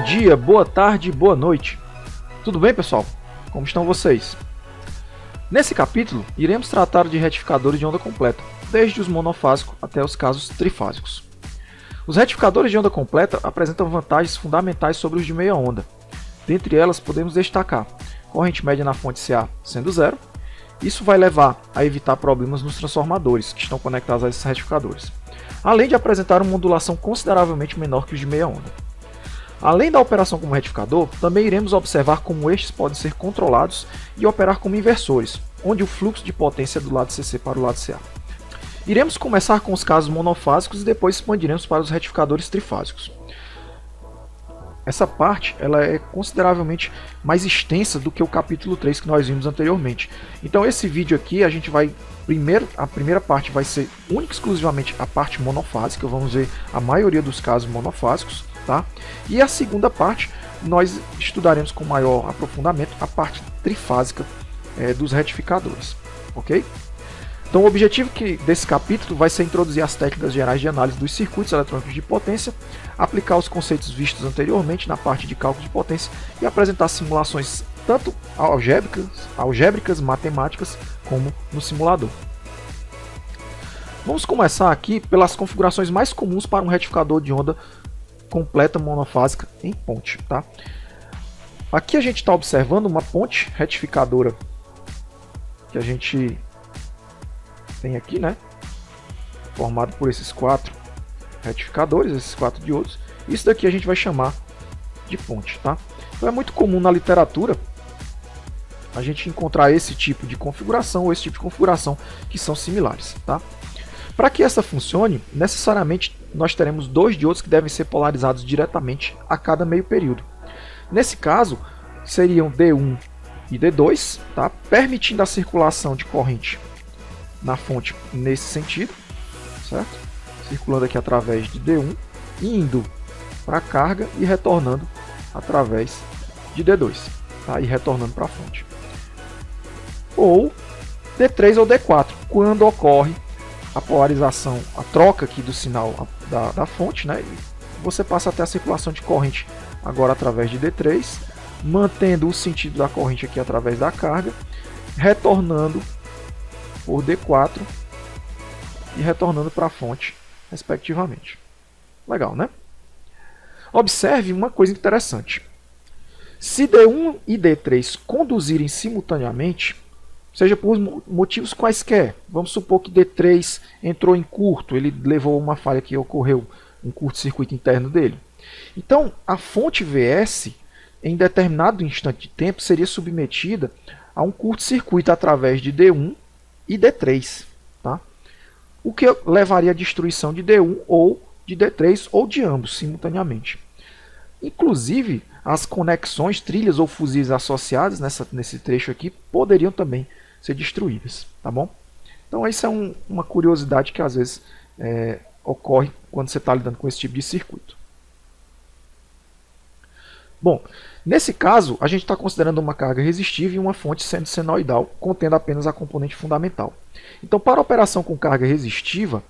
dia, boa tarde, boa noite. Tudo bem, pessoal? Como estão vocês? Nesse capítulo, iremos tratar de retificadores de onda completa, desde os monofásicos até os casos trifásicos. Os retificadores de onda completa apresentam vantagens fundamentais sobre os de meia onda. Dentre elas, podemos destacar corrente média na fonte CA sendo zero. Isso vai levar a evitar problemas nos transformadores que estão conectados a esses retificadores, além de apresentar uma modulação consideravelmente menor que os de meia onda. Além da operação como retificador, também iremos observar como estes podem ser controlados e operar como inversores, onde o fluxo de potência é do lado CC para o lado CA. Iremos começar com os casos monofásicos e depois expandiremos para os retificadores trifásicos. Essa parte ela é consideravelmente mais extensa do que o capítulo 3 que nós vimos anteriormente. Então esse vídeo aqui a gente vai a primeira parte vai ser única e exclusivamente a parte monofásica, vamos ver a maioria dos casos monofásicos, tá? E a segunda parte nós estudaremos com maior aprofundamento a parte trifásica dos retificadores, ok? Então o objetivo desse capítulo vai ser introduzir as técnicas gerais de análise dos circuitos eletrônicos de potência, aplicar os conceitos vistos anteriormente na parte de cálculo de potência e apresentar simulações tanto algébricas, matemáticas, como no simulador. Vamos começar aqui pelas configurações mais comuns para um retificador de onda completa monofásica em ponte. Tá? Aqui a gente está observando uma ponte retificadora que a gente tem aqui, né? Formado por esses quatro retificadores, esses quatro diodos. Isso daqui a gente vai chamar de ponte. Tá? Então é muito comum na literatura a gente encontrar esse tipo de configuração ou esse tipo de configuração que são similares. Tá? Para que essa funcione, necessariamente nós teremos dois diodos que devem ser polarizados diretamente a cada meio período. Nesse caso, seriam D1 e D2, tá? Permitindo a circulação de corrente na fonte nesse sentido, certo? Circulando aqui através de D1, indo para a carga e retornando através de D2, tá? E retornando para a fonte. Ou D3 ou D4, quando ocorre a polarização, a troca aqui do sinal da fonte, né? Você passa até a circulação de corrente agora através de D3, mantendo o sentido da corrente aqui através da carga, retornando por D4 e retornando para a fonte, respectivamente. Legal, né? Observe uma coisa interessante. Se D1 e D3 conduzirem simultaneamente, seja por motivos quaisquer, vamos supor que D3 entrou em curto, ele levou uma falha que ocorreu, um curto-circuito interno dele. Então, a fonte VS, em determinado instante de tempo, seria submetida a um curto-circuito através de D1 e D3. Tá? O que levaria à destruição de D1 ou de D3 ou de ambos simultaneamente. Inclusive, as conexões, trilhas ou fuzis associadas nesse trecho aqui poderiam também ser destruídas, tá bom? Então isso é uma curiosidade que às vezes ocorre quando você está lidando com esse tipo de circuito. Bom, nesse caso a gente está considerando uma carga resistiva e uma fonte sendo senoidal, contendo apenas a componente fundamental. Então, para a operação com carga resistiva,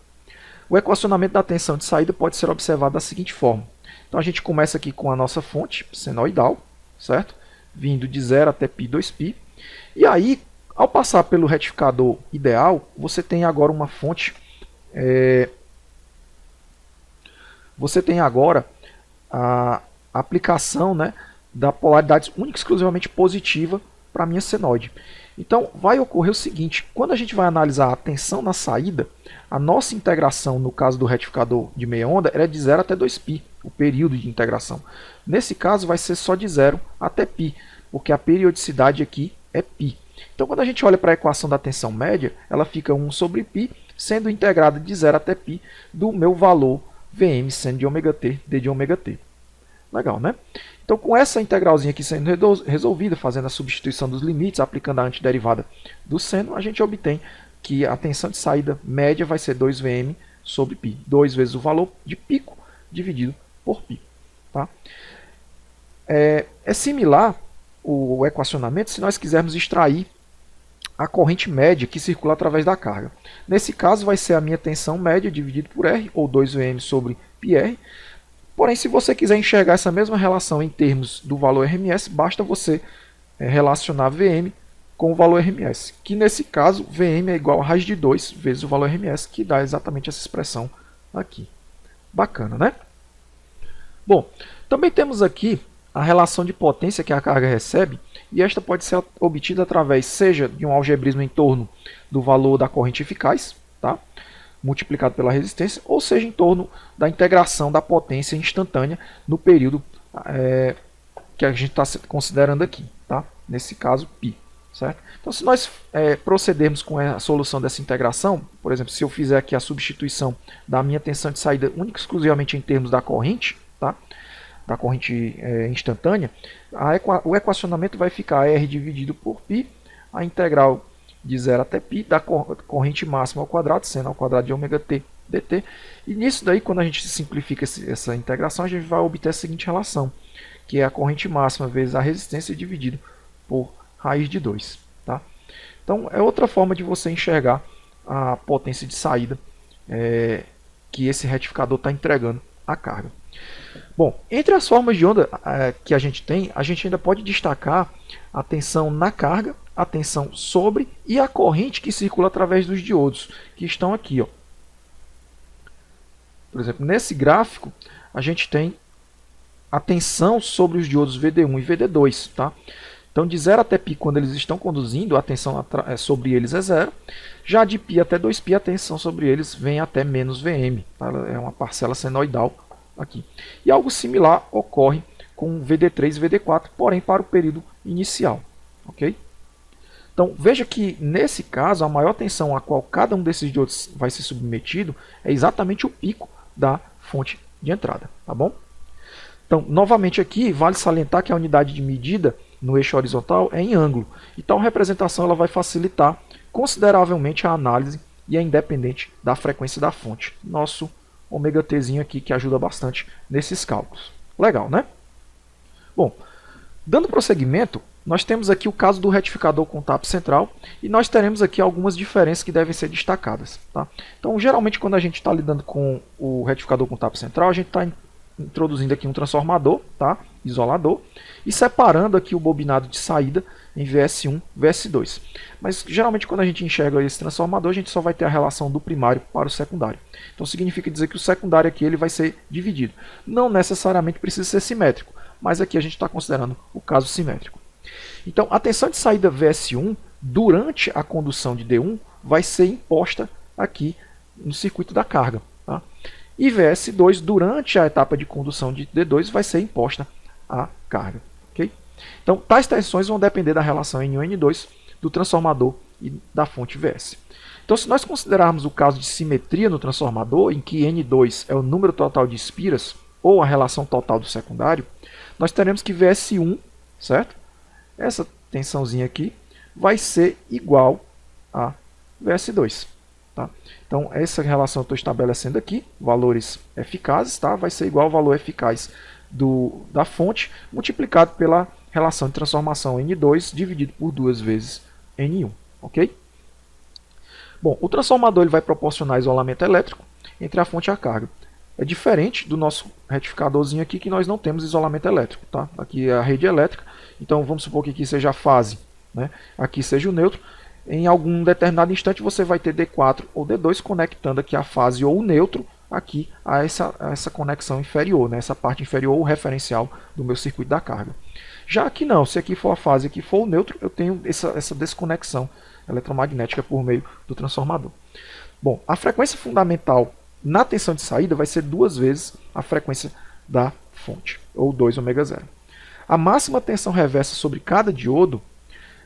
o equacionamento da tensão de saída pode ser observado da seguinte forma. Então a gente começa aqui com a nossa fonte senoidal, certo? Vindo de 0 até π2π. E aí, ao passar pelo retificador ideal, você tem agora uma fonte. Você tem agora a aplicação, né, da polaridade única e exclusivamente positiva para a minha senoide. Então vai ocorrer o seguinte: quando a gente vai analisar a tensão na saída, a nossa integração, no caso do retificador de meia onda, era de 0 até 2π, o período de integração. Nesse caso vai ser só de 0 até π, porque a periodicidade aqui é π. Então quando a gente olha para a equação da tensão média, ela fica 1 sobre π, sendo integrada de 0 até π do meu valor Vm sendo de ômega-t, d de ômega-t. Legal, né? Então com essa integralzinha aqui sendo resolvida, fazendo a substituição dos limites, aplicando a antiderivada do seno, a gente obtém que a tensão de saída média vai ser 2Vm sobre π, 2 vezes o valor de pico dividido por π. Tá? É similar o equacionamento se nós quisermos extrair a corrente média que circula através da carga. Nesse caso vai ser a minha tensão média dividido por R, ou 2Vm sobre πr, Porém, se você quiser enxergar essa mesma relação em termos do valor RMS, basta você relacionar VM com o valor RMS, que nesse caso VM é igual a raiz de 2 vezes o valor RMS, que dá exatamente essa expressão aqui. Bacana, né? Bom, também temos aqui a relação de potência que a carga recebe, e esta pode ser obtida através, seja de um algebrismo em torno do valor da corrente eficaz, tá? Multiplicado pela resistência, ou seja, em torno da integração da potência instantânea no período que a gente está considerando aqui, tá? Nesse caso, π. Certo? Então, se nós procedermos com a solução dessa integração, por exemplo, se eu fizer aqui a substituição da minha tensão de saída única e exclusivamente em termos da corrente, tá? Da corrente instantânea, o equacionamento vai ficar R dividido por π, a integral de 0 até π da corrente máxima ao quadrado, seno ao quadrado de ômega t dt. E nisso daí, quando a gente simplifica essa integração, a gente vai obter a seguinte relação, que é a corrente máxima vezes a resistência dividido por raiz de 2. Tá? Então, é outra forma de você enxergar a potência de saída que esse retificador está entregando à carga. Bom, entre as formas de onda que a gente tem, a gente ainda pode destacar a tensão na carga, a tensão sobre e a corrente que circula através dos diodos, que estão aqui. Ó. Por exemplo, nesse gráfico, a gente tem a tensão sobre os diodos VD1 e VD2. Tá? Então, de 0 até π, quando eles estão conduzindo, a tensão sobre eles é 0. Já de π até 2π, a tensão sobre eles vem até menos Vm. Tá? É uma parcela senoidal aqui. E algo similar ocorre com VD3 e VD4, porém para o período inicial. Okay? Então, veja que, nesse caso, a maior tensão a qual cada um desses diodos vai ser submetido é exatamente o pico da fonte de entrada. Tá bom? Então, novamente aqui, vale salientar que a unidade de medida no eixo horizontal é em ângulo. E tal representação ela vai facilitar consideravelmente a análise e é independente da frequência da fonte. Nosso ômega tzinho aqui que ajuda bastante nesses cálculos. Legal, né? Bom, dando prosseguimento, nós temos aqui o caso do retificador com TAP central e nós teremos aqui algumas diferenças que devem ser destacadas. Tá? Então, geralmente, quando a gente está lidando com o retificador com TAP central, a gente está introduzindo aqui um transformador, tá? Isolador, e separando aqui o bobinado de saída em VS1, VS2. Mas geralmente quando a gente enxerga esse transformador, a gente só vai ter a relação do primário para o secundário. Então significa dizer que o secundário aqui ele vai ser dividido. Não necessariamente precisa ser simétrico, mas aqui a gente está considerando o caso simétrico. Então a tensão de saída VS1 durante a condução de D1 vai ser imposta aqui no circuito da carga. Tá? E VS2, durante a etapa de condução de D2, vai ser imposta a carga. Okay? Então, tais tensões vão depender da relação N1 e N2 do transformador e da fonte VS. Então, se nós considerarmos o caso de simetria no transformador, em que N2 é o número total de espiras, ou a relação total do secundário, nós teremos que VS1, certo? Essa tensãozinha aqui, vai ser igual a VS2. Tá? Então, essa relação eu estou estabelecendo aqui, valores eficazes, tá? Vai ser igual ao valor eficaz da fonte, multiplicado pela relação de transformação N2, dividido por 2 vezes N1. Okay? Bom, o transformador ele vai proporcionar isolamento elétrico entre a fonte e a carga. É diferente do nosso retificadorzinho aqui, que nós não temos isolamento elétrico. Tá? Aqui é a rede elétrica, então vamos supor que aqui seja a fase, né? Aqui seja o neutro. Em algum determinado instante você vai ter D4 ou D2 conectando aqui a fase ou o neutro aqui a essa conexão inferior, né? Essa parte inferior ou referencial do meu circuito da carga. Já aqui não, se aqui for a fase e aqui for o neutro, eu tenho essa desconexão eletromagnética por meio do transformador. Bom, a frequência fundamental na tensão de saída vai ser 2 vezes a frequência da fonte, ou 2 ômega 0. A máxima tensão reversa sobre cada diodo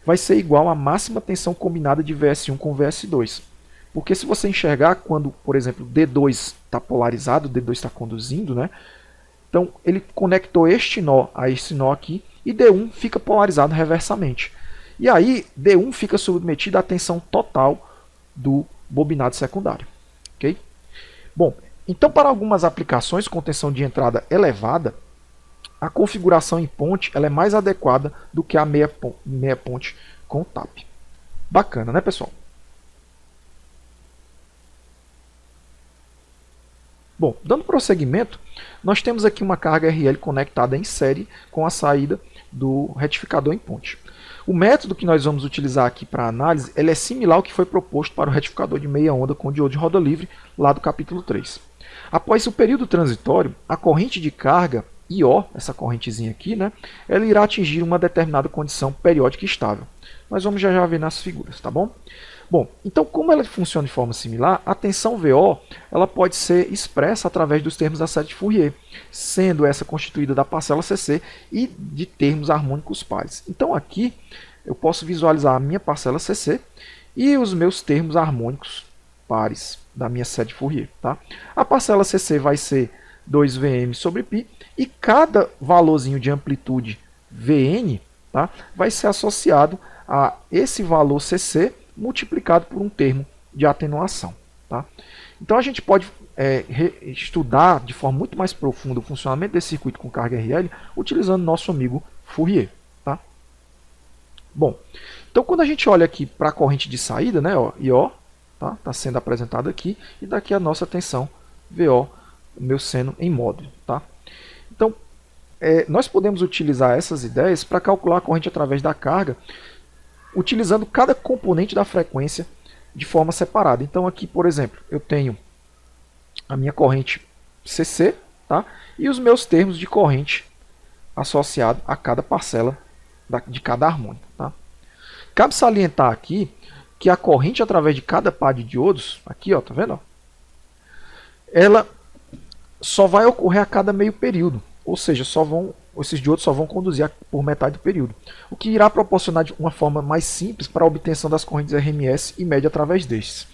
vai ser igual à máxima tensão combinada de VS1 com VS2. Porque se você enxergar quando, por exemplo, D2 está polarizado, D2 está conduzindo, né? Então ele conectou este nó a esse nó aqui e D1 fica polarizado reversamente. E aí D1 fica submetido à tensão total do bobinado secundário. Okay? Bom, então para algumas aplicações com tensão de entrada elevada, a configuração em ponte ela é mais adequada do que a meia ponte com TAP. Bacana, né, pessoal? Bom, dando prosseguimento, nós temos aqui uma carga RL conectada em série com a saída do retificador em ponte. O método que nós vamos utilizar aqui para análise ele é similar ao que foi proposto para o retificador de meia onda com diodo de roda livre, lá do capítulo 3. Após o período transitório, a corrente de carga IO, essa correntezinha aqui, né, ela irá atingir uma determinada condição periódica estável. Nós vamos já ver nas figuras, tá bom? Bom, então como ela funciona de forma similar, a tensão VO ela pode ser expressa através dos termos da série de Fourier, sendo essa constituída da parcela CC e de termos harmônicos pares. Então aqui eu posso visualizar a minha parcela CC e os meus termos harmônicos pares da minha série de Fourier. Tá? A parcela CC vai ser 2Vm sobre π e cada valorzinho de amplitude Vn, tá, vai ser associado a esse valor CC multiplicado por um termo de atenuação. Tá? Então a gente pode estudar de forma muito mais profunda o funcionamento desse circuito com carga RL utilizando nosso amigo Fourier. Tá? Bom, então quando a gente olha aqui para a corrente de saída, né, ó, IO, tá sendo apresentada aqui, e daqui a nossa tensão VO, o meu seno em módulo. Tá? Então, nós podemos utilizar essas ideias para calcular a corrente através da carga, utilizando cada componente da frequência de forma separada. Então aqui, por exemplo, eu tenho a minha corrente CC, tá? E os meus termos de corrente associado a cada parcela de cada harmônica. Tá? Cabe salientar aqui que a corrente através de cada par de diodos, aqui, ó, tá vendo? Ela só vai ocorrer a cada meio período, ou seja, esses diodos só vão conduzir por metade do período, o que irá proporcionar de uma forma mais simples para a obtenção das correntes RMS e média através destes.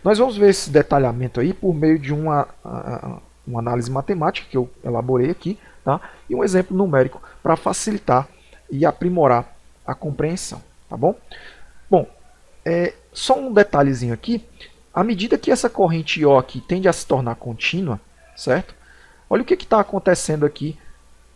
Nós vamos ver esse detalhamento aí por meio de uma análise matemática que eu elaborei aqui, tá? E um exemplo numérico para facilitar e aprimorar a compreensão. Tá bom? Bom, só um detalhezinho aqui, à medida que essa corrente IO aqui tende a se tornar contínua, certo? Olha o que está acontecendo aqui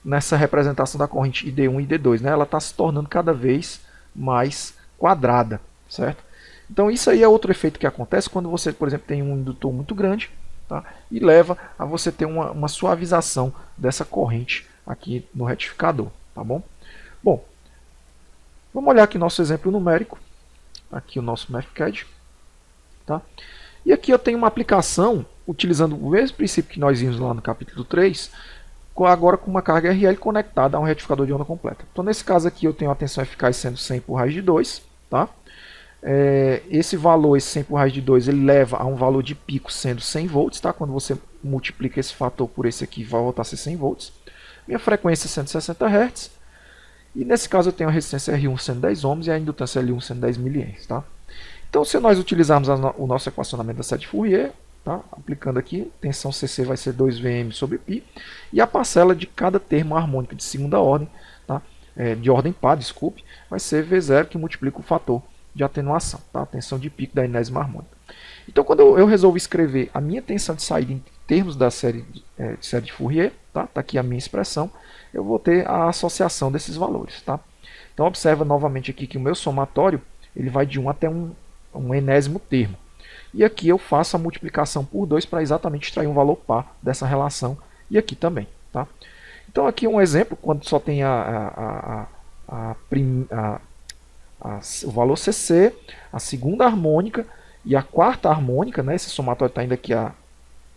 nessa representação da corrente ID1 e ID2, né? Ela está se tornando cada vez mais quadrada, certo? Então isso aí é outro efeito que acontece quando você, por exemplo, tem um indutor muito grande, tá? E leva a você ter uma suavização dessa corrente aqui no retificador, tá bom? Bom, vamos olhar aqui nosso exemplo numérico, aqui o nosso MathCAD, tá? E aqui eu tenho uma aplicação utilizando o mesmo princípio que nós vimos lá no capítulo 3, agora com uma carga RL conectada a um retificador de onda completa. Então nesse caso aqui eu tenho a tensão eficaz sendo 100 por raiz de 2, tá? Esse valor, esse 100 por raiz de 2, ele leva a um valor de pico sendo 100 volts, tá? Quando você multiplica esse fator por esse aqui, vai voltar a ser 100 volts. Minha frequência é 160 Hz. E nesse caso eu tenho a resistência R1 sendo 10 ohms e a indutância L1 sendo 10 mA. Tá? Então se nós utilizarmos o nosso equacionamento da série de Fourier, tá? Aplicando aqui, tensão CC vai ser 2Vm sobre π, e a parcela de cada termo harmônico de segunda ordem, tá? De ordem par, desculpe, vai ser V0, que multiplica o fator de atenuação, tá? A tensão de pico da enésima harmônica. Então quando eu resolvo escrever a minha tensão de saída em termos da série de Fourier, tá aqui a minha expressão, eu vou ter a associação desses valores. Tá? Então observa novamente aqui que o meu somatório ele vai de 1 até um enésimo termo. E aqui eu faço a multiplicação por 2 para exatamente extrair um valor par dessa relação, e aqui também. Tá? Então aqui um exemplo, quando só tem o valor CC, a segunda harmônica e a quarta harmônica, né? Esse somatório está indo aqui a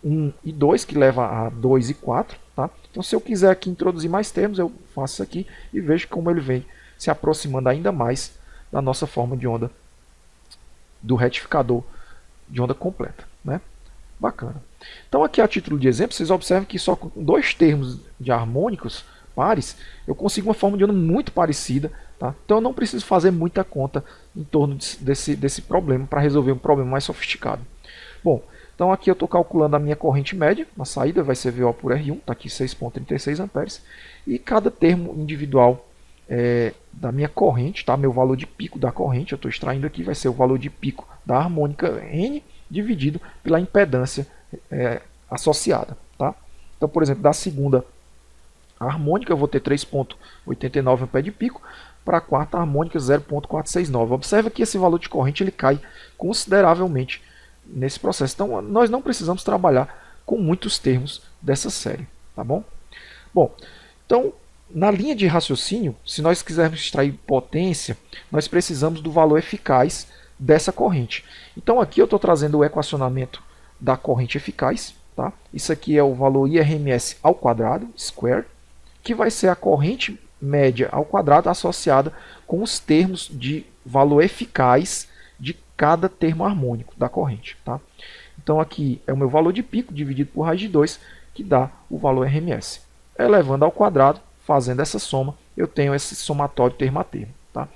1 e 2, que leva a 2 e 4. Tá? Então se eu quiser aqui introduzir mais termos, eu faço isso aqui e vejo como ele vem se aproximando ainda mais da nossa forma de onda do retificador de onda completa. Né? Bacana. Então aqui a título de exemplo, vocês observam que só com dois termos de harmônicos pares, eu consigo uma forma de onda muito parecida. Tá? Então eu não preciso fazer muita conta em torno desse problema para resolver um problema mais sofisticado. Bom, então aqui eu estou calculando a minha corrente média, na saída vai ser VO por R1, está aqui 6,36 amperes, e cada termo individual da minha corrente, tá? Meu valor de pico da corrente, eu estou extraindo aqui, vai ser o valor de pico da harmônica N dividido pela impedância associada. Tá? Então, por exemplo, da segunda harmônica eu vou ter 3,89 amperes de pico, para a quarta harmônica 0,469. Observa que esse valor de corrente ele cai consideravelmente nesse processo. Então nós não precisamos trabalhar com muitos termos dessa série, tá bom? Bom, então, na linha de raciocínio, se nós quisermos extrair potência, nós precisamos do valor eficaz dessa corrente. Então aqui eu estou trazendo o equacionamento da corrente eficaz. Tá? Isso aqui é o valor IRMS ao quadrado, square, que vai ser a corrente média ao quadrado associada com os termos de valor eficaz de cada termo harmônico da corrente. Tá? Então aqui é o meu valor de pico dividido por raiz de 2, que dá o valor RMS. Elevando ao quadrado, fazendo essa soma, eu tenho esse somatório termo a termo. Tá?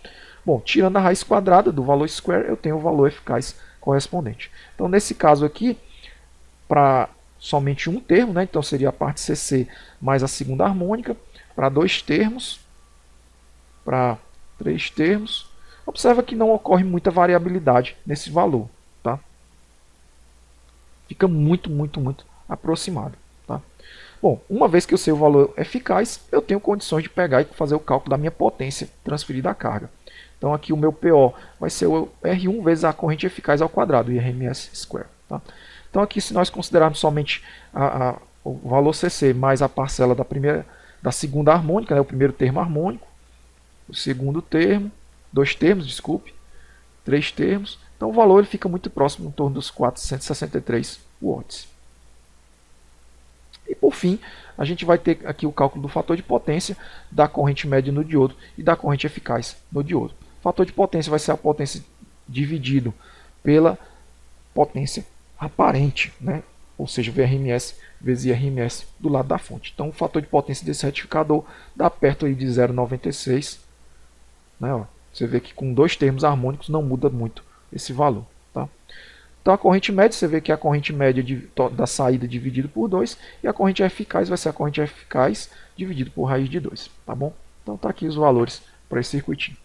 Bom, tirando a raiz quadrada do valor square, eu tenho o valor eficaz correspondente. Então, nesse caso aqui, para somente um termo, né? Então seria a parte CC mais a segunda harmônica, para 2 termos, para 3 termos. Observa que não ocorre muita variabilidade nesse valor. Tá? Fica muito aproximado. Tá? Bom, uma vez que eu sei o valor eficaz, eu tenho condições de pegar e fazer o cálculo da minha potência transferida à carga. Então aqui o meu PO vai ser o R1 vezes a corrente eficaz ao quadrado, IRMS square. Tá? Então aqui, se nós considerarmos somente o valor CC mais a parcela da segunda harmônica, né, o primeiro termo harmônico, o segundo termo, 2 termos, desculpe, 3 termos, então o valor ele fica muito próximo, em torno dos 463 watts. E por fim, a gente vai ter aqui o cálculo do fator de potência da corrente média no diodo e da corrente eficaz no diodo. O fator de potência vai ser a potência dividido pela potência aparente, né? Ou seja, VRMS vezes IRMS do lado da fonte. Então o fator de potência desse retificador dá perto aí de 0,96. Né? Ó, você vê que com 2 termos harmônicos não muda muito esse valor. Tá? Então a corrente média, você vê que é a corrente média da saída dividido por 2, e a corrente eficaz vai ser a corrente eficaz dividido por raiz de 2. Tá bom? Então tá aqui os valores para esse circuitinho.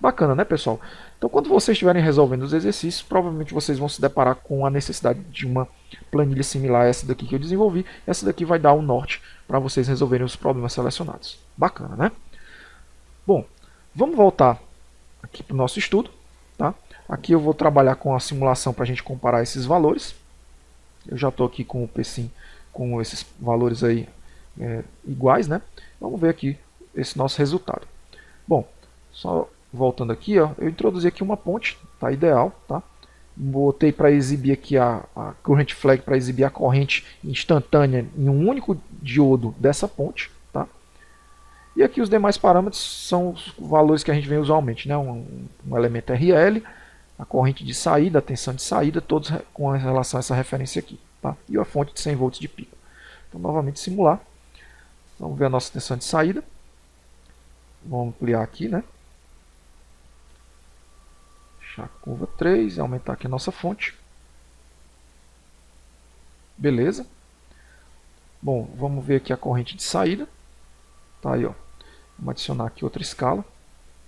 Bacana, né, pessoal? Então, quando vocês estiverem resolvendo os exercícios, provavelmente vocês vão se deparar com a necessidade de uma planilha similar a essa daqui que eu desenvolvi. Essa daqui vai dar o norte para vocês resolverem os problemas selecionados. Bacana, né? Bom, vamos voltar aqui para o nosso estudo. Tá? Aqui eu vou trabalhar com a simulação para a gente comparar esses valores. Eu já estou aqui com o PSIM com esses valores aí iguais, né? Vamos ver aqui esse nosso resultado. Bom, só voltando aqui, ó, eu introduzi aqui uma ponte, tá ideal, tá? Botei para exibir aqui a current flag, para exibir a corrente instantânea em um único diodo dessa ponte, tá? E aqui os demais parâmetros são os valores que a gente vê usualmente, né? Um elemento RL, a corrente de saída, a tensão de saída, todos com relação a essa referência aqui, tá? E a fonte de 100 volts de pico. Então, novamente simular. Vamos ver a nossa tensão de saída. Vamos ampliar aqui, né? Deixar a curva 3 e aumentar aqui a nossa fonte. Beleza. Bom, vamos ver aqui a corrente de saída. Tá aí, ó. Vamos adicionar aqui outra escala.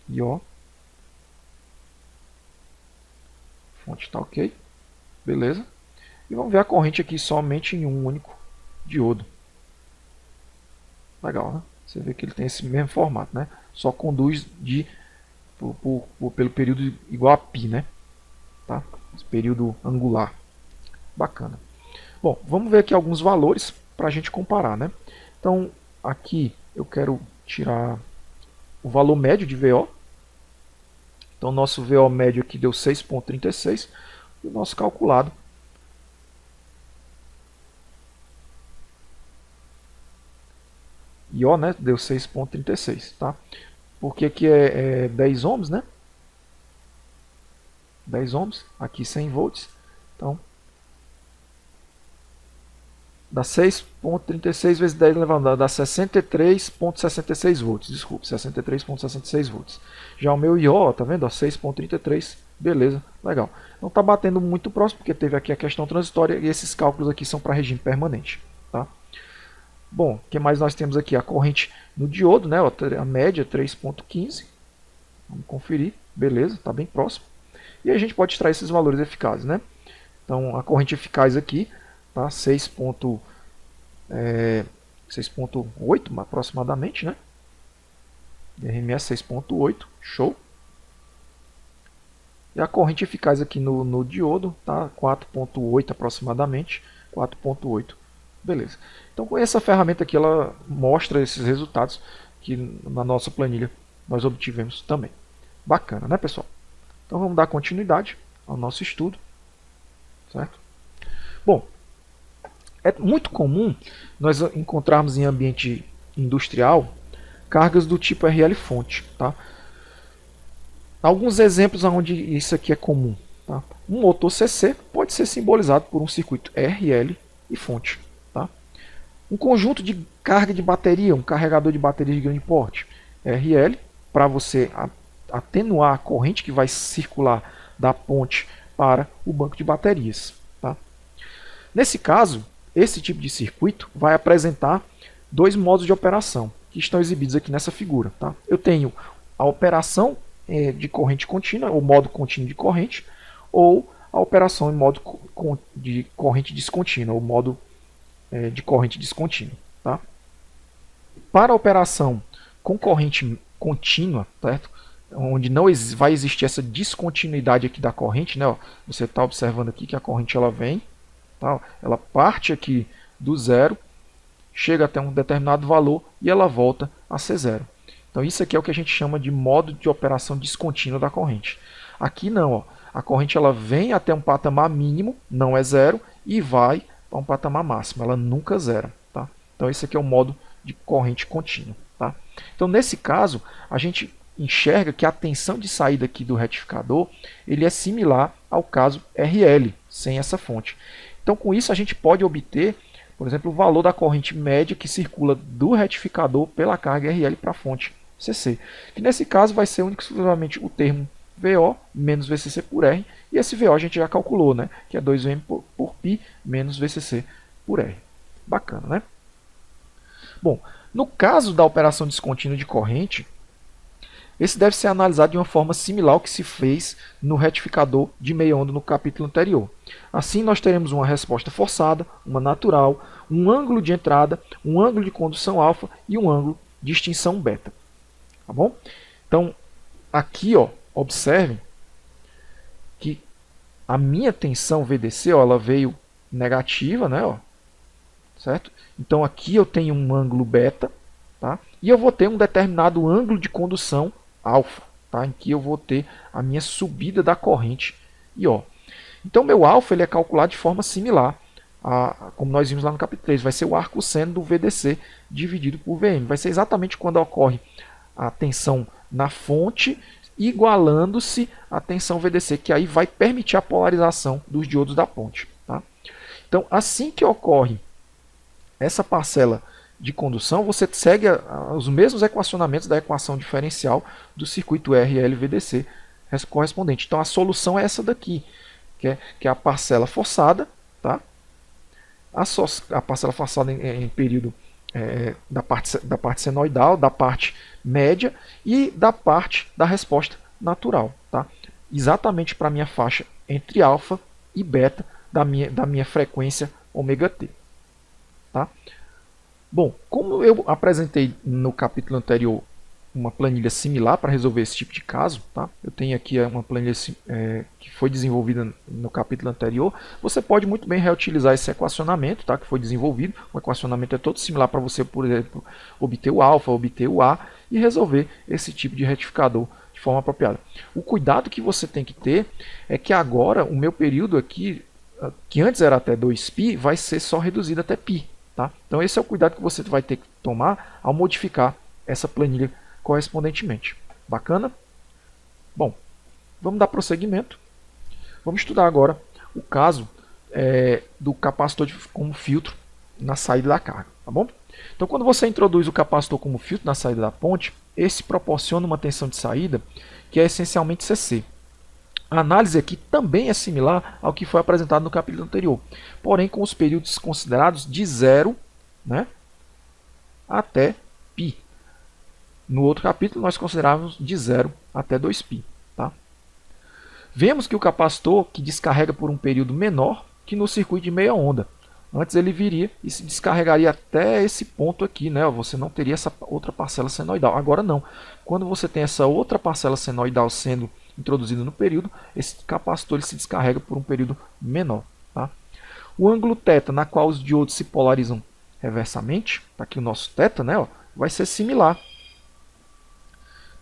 E ó. Fonte está ok. Beleza. E vamos ver a corrente aqui somente em um único diodo. Legal, né? Você vê que ele tem esse mesmo formato, né? Só conduz pelo período igual a π, né? Tá? Esse período angular. Bacana. Bom, vamos ver aqui alguns valores para a gente comparar, né? Então, aqui eu quero tirar o valor médio de VO. Então, nosso VO médio aqui deu 6,36. E o nosso calculado IO, né, deu 6,36, tá? Porque aqui é 10 ohms, né? 10 ohms, aqui 100 volts. Então, dá 6,36 vezes 10 elevado a dá 63,66 volts. Desculpe, 63,66 volts. Já o meu IO, tá vendo? 6,33. Beleza, legal. Não está batendo muito próximo, porque teve aqui a questão transitória e esses cálculos aqui são para regime permanente, tá? Bom, o que mais nós temos aqui? A corrente no diodo, né? A média 3,15. Vamos conferir. Beleza, está bem próximo. E a gente pode extrair esses valores eficazes, né? Então, a corrente eficaz aqui, tá? 6,8 aproximadamente, né? RMS 6,8, show. E a corrente eficaz aqui no diodo, tá? 4,8 aproximadamente, 4,8 Beleza. Então com essa ferramenta aqui ela mostra esses resultados que na nossa planilha nós obtivemos também. Bacana, né, pessoal? Então vamos dar continuidade ao nosso estudo, certo? Bom, é muito comum nós encontrarmos em ambiente industrial cargas do tipo RL fonte, tá? Alguns exemplos onde isso aqui é comum, tá? Um motor CC pode ser simbolizado por um circuito RL e fonte, tá? Um conjunto de carga de bateria, um carregador de bateria de grande porte, RL, para você atenuar a corrente que vai circular da ponte para o banco de baterias, tá? Nesse caso, esse tipo de circuito vai apresentar dois modos de operação que estão exibidos aqui nessa figura, tá? Eu tenho a operação de corrente contínua, ou modo contínuo de corrente, ou a operação em modo de corrente descontínua, ou modo de corrente descontínua, tá? Para a operação com corrente contínua, certo? Onde não vai existir essa descontinuidade aqui da corrente, né? Ó, você está observando aqui que a corrente ela vem, tá? Ela parte aqui do zero, chega até um determinado valor e ela volta a ser zero. Então isso aqui é o que a gente chama de modo de operação descontínua da corrente. Aqui não, ó, a corrente ela vem até um patamar mínimo, não é zero, e vai para um patamar máximo, ela nunca zera, tá? Então esse aqui é o modo de corrente contínua, tá? Então nesse caso, a gente enxerga que a tensão de saída aqui do retificador ele é similar ao caso RL, sem essa fonte. Então com isso a gente pode obter, por exemplo, o valor da corrente média que circula do retificador pela carga RL para a fonte CC, que nesse caso vai ser único e exclusivamente o termo VO menos VCC por R, e esse VO a gente já calculou, né, que é 2M por π menos VCC por R. Bacana, né? Bom, no caso da operação descontínua de corrente, esse deve ser analisado de uma forma similar ao que se fez no retificador de meia onda no capítulo anterior. Assim, nós teremos uma resposta forçada, uma natural, um ângulo de entrada, um ângulo de condução alfa e um ângulo de extinção beta. Tá bom? Então, aqui, ó, observem que a minha tensão VDC, ó, ela veio negativa, né, ó, certo? Então aqui eu tenho um ângulo beta, tá? E eu vou ter um determinado ângulo de condução alfa, tá? Em que eu vou ter a minha subida da corrente I. Então meu alfa ele é calculado de forma similar a como nós vimos lá no capítulo 3, vai ser o arco seno do VDC dividido por VM. Vai ser exatamente quando ocorre a tensão na fonte igualando-se à tensão VDC, que aí vai permitir a polarização dos diodos da ponte, tá? Então, assim que ocorre essa parcela de condução, você segue os mesmos equacionamentos da equação diferencial do circuito RL-VDC correspondente. Então, a solução é essa daqui, que é a parcela forçada, tá? A parcela forçada em período da parte senoidal, da parte média e da parte da resposta natural, tá? Exatamente para a minha faixa entre alfa e beta da minha frequência ômega t. Tá? Bom, como eu apresentei no capítulo anterior uma planilha similar para resolver esse tipo de caso, tá? Eu tenho aqui uma planilha que foi desenvolvida no capítulo anterior. Você pode muito bem reutilizar esse equacionamento, tá? Que foi desenvolvido. O equacionamento é todo similar para você, por exemplo, obter o alfa, obter o A e resolver esse tipo de retificador de forma apropriada. O cuidado que você tem que ter é que agora o meu período aqui, que antes era até 2π, vai ser só reduzido até π. Tá? Então esse é o cuidado que você vai ter que tomar ao modificar essa planilha correspondentemente. Bacana? Bom, vamos dar prosseguimento. Vamos estudar agora o caso do capacitor como filtro na saída da carga. Tá bom? Então, quando você introduz o capacitor como filtro na saída da ponte, esse proporciona uma tensão de saída que é essencialmente CC. A análise aqui também é similar ao que foi apresentado no capítulo anterior, porém com os períodos considerados de 0, né, até π. No outro capítulo, nós considerávamos de 0 até 2π. Tá? Vemos que o capacitor que descarrega por um período menor que no circuito de meia onda. Antes ele viria e se descarregaria até esse ponto aqui, né? Você não teria essa outra parcela senoidal. Agora não. Quando você tem essa outra parcela senoidal sendo introduzida no período, esse capacitor ele se descarrega por um período menor. Tá? O ângulo θ, na qual os diodos se polarizam reversamente, está aqui o nosso θ, né, ó, vai ser similar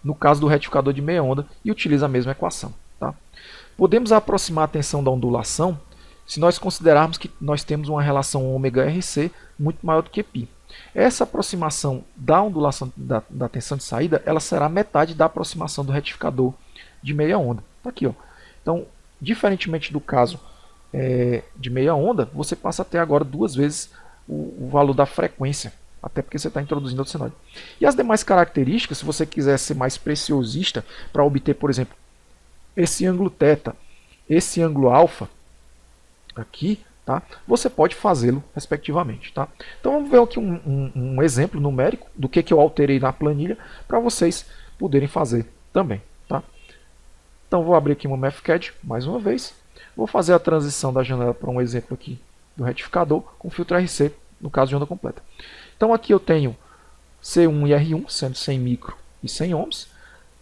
no caso do retificador de meia onda e utiliza a mesma equação. Tá? Podemos aproximar a tensão da ondulação se nós considerarmos que nós temos uma relação ω-RC muito maior do que π. Essa aproximação da ondulação da tensão de saída, ela será metade da aproximação do retificador de meia onda. Tá aqui, ó. Então, diferentemente do caso de meia onda, você passa a ter agora duas vezes o valor da frequência, até porque você está introduzindo outro cenário. E as demais características, se você quiser ser mais preciosista para obter, por exemplo, esse ângulo θ, esse ângulo α, aqui, tá? Você pode fazê-lo respectivamente. Tá? Então vamos ver aqui um exemplo numérico do que eu alterei na planilha para vocês poderem fazer também. Tá? Então vou abrir aqui uma MathCAD mais uma vez. Vou fazer a transição da janela para um exemplo aqui do retificador com filtro RC, no caso de onda completa. Então aqui eu tenho C1 e R1, sendo 100 micro e 100 ohms.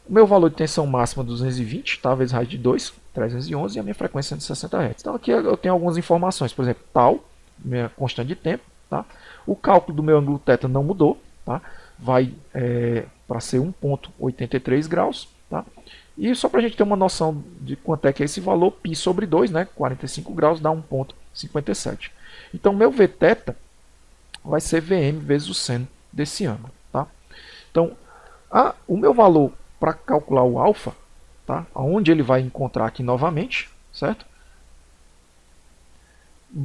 O meu valor de tensão máxima 220, tá? Vezes raiz de 2, 311, e a minha frequência 160 Hz. Então aqui eu tenho algumas informações, por exemplo, tal, minha constante de tempo. Tá? O cálculo do meu ângulo θ não mudou, tá? Vai para ser 1,83 graus. Tá? E só para a gente ter uma noção de quanto é que é esse valor, π sobre 2, né? 45 graus, dá 1,57. Então meu Vθ vai ser Vm vezes o seno desse ângulo. Tá? Então, o meu valor para calcular o alfa, tá? Onde ele vai encontrar aqui novamente, certo?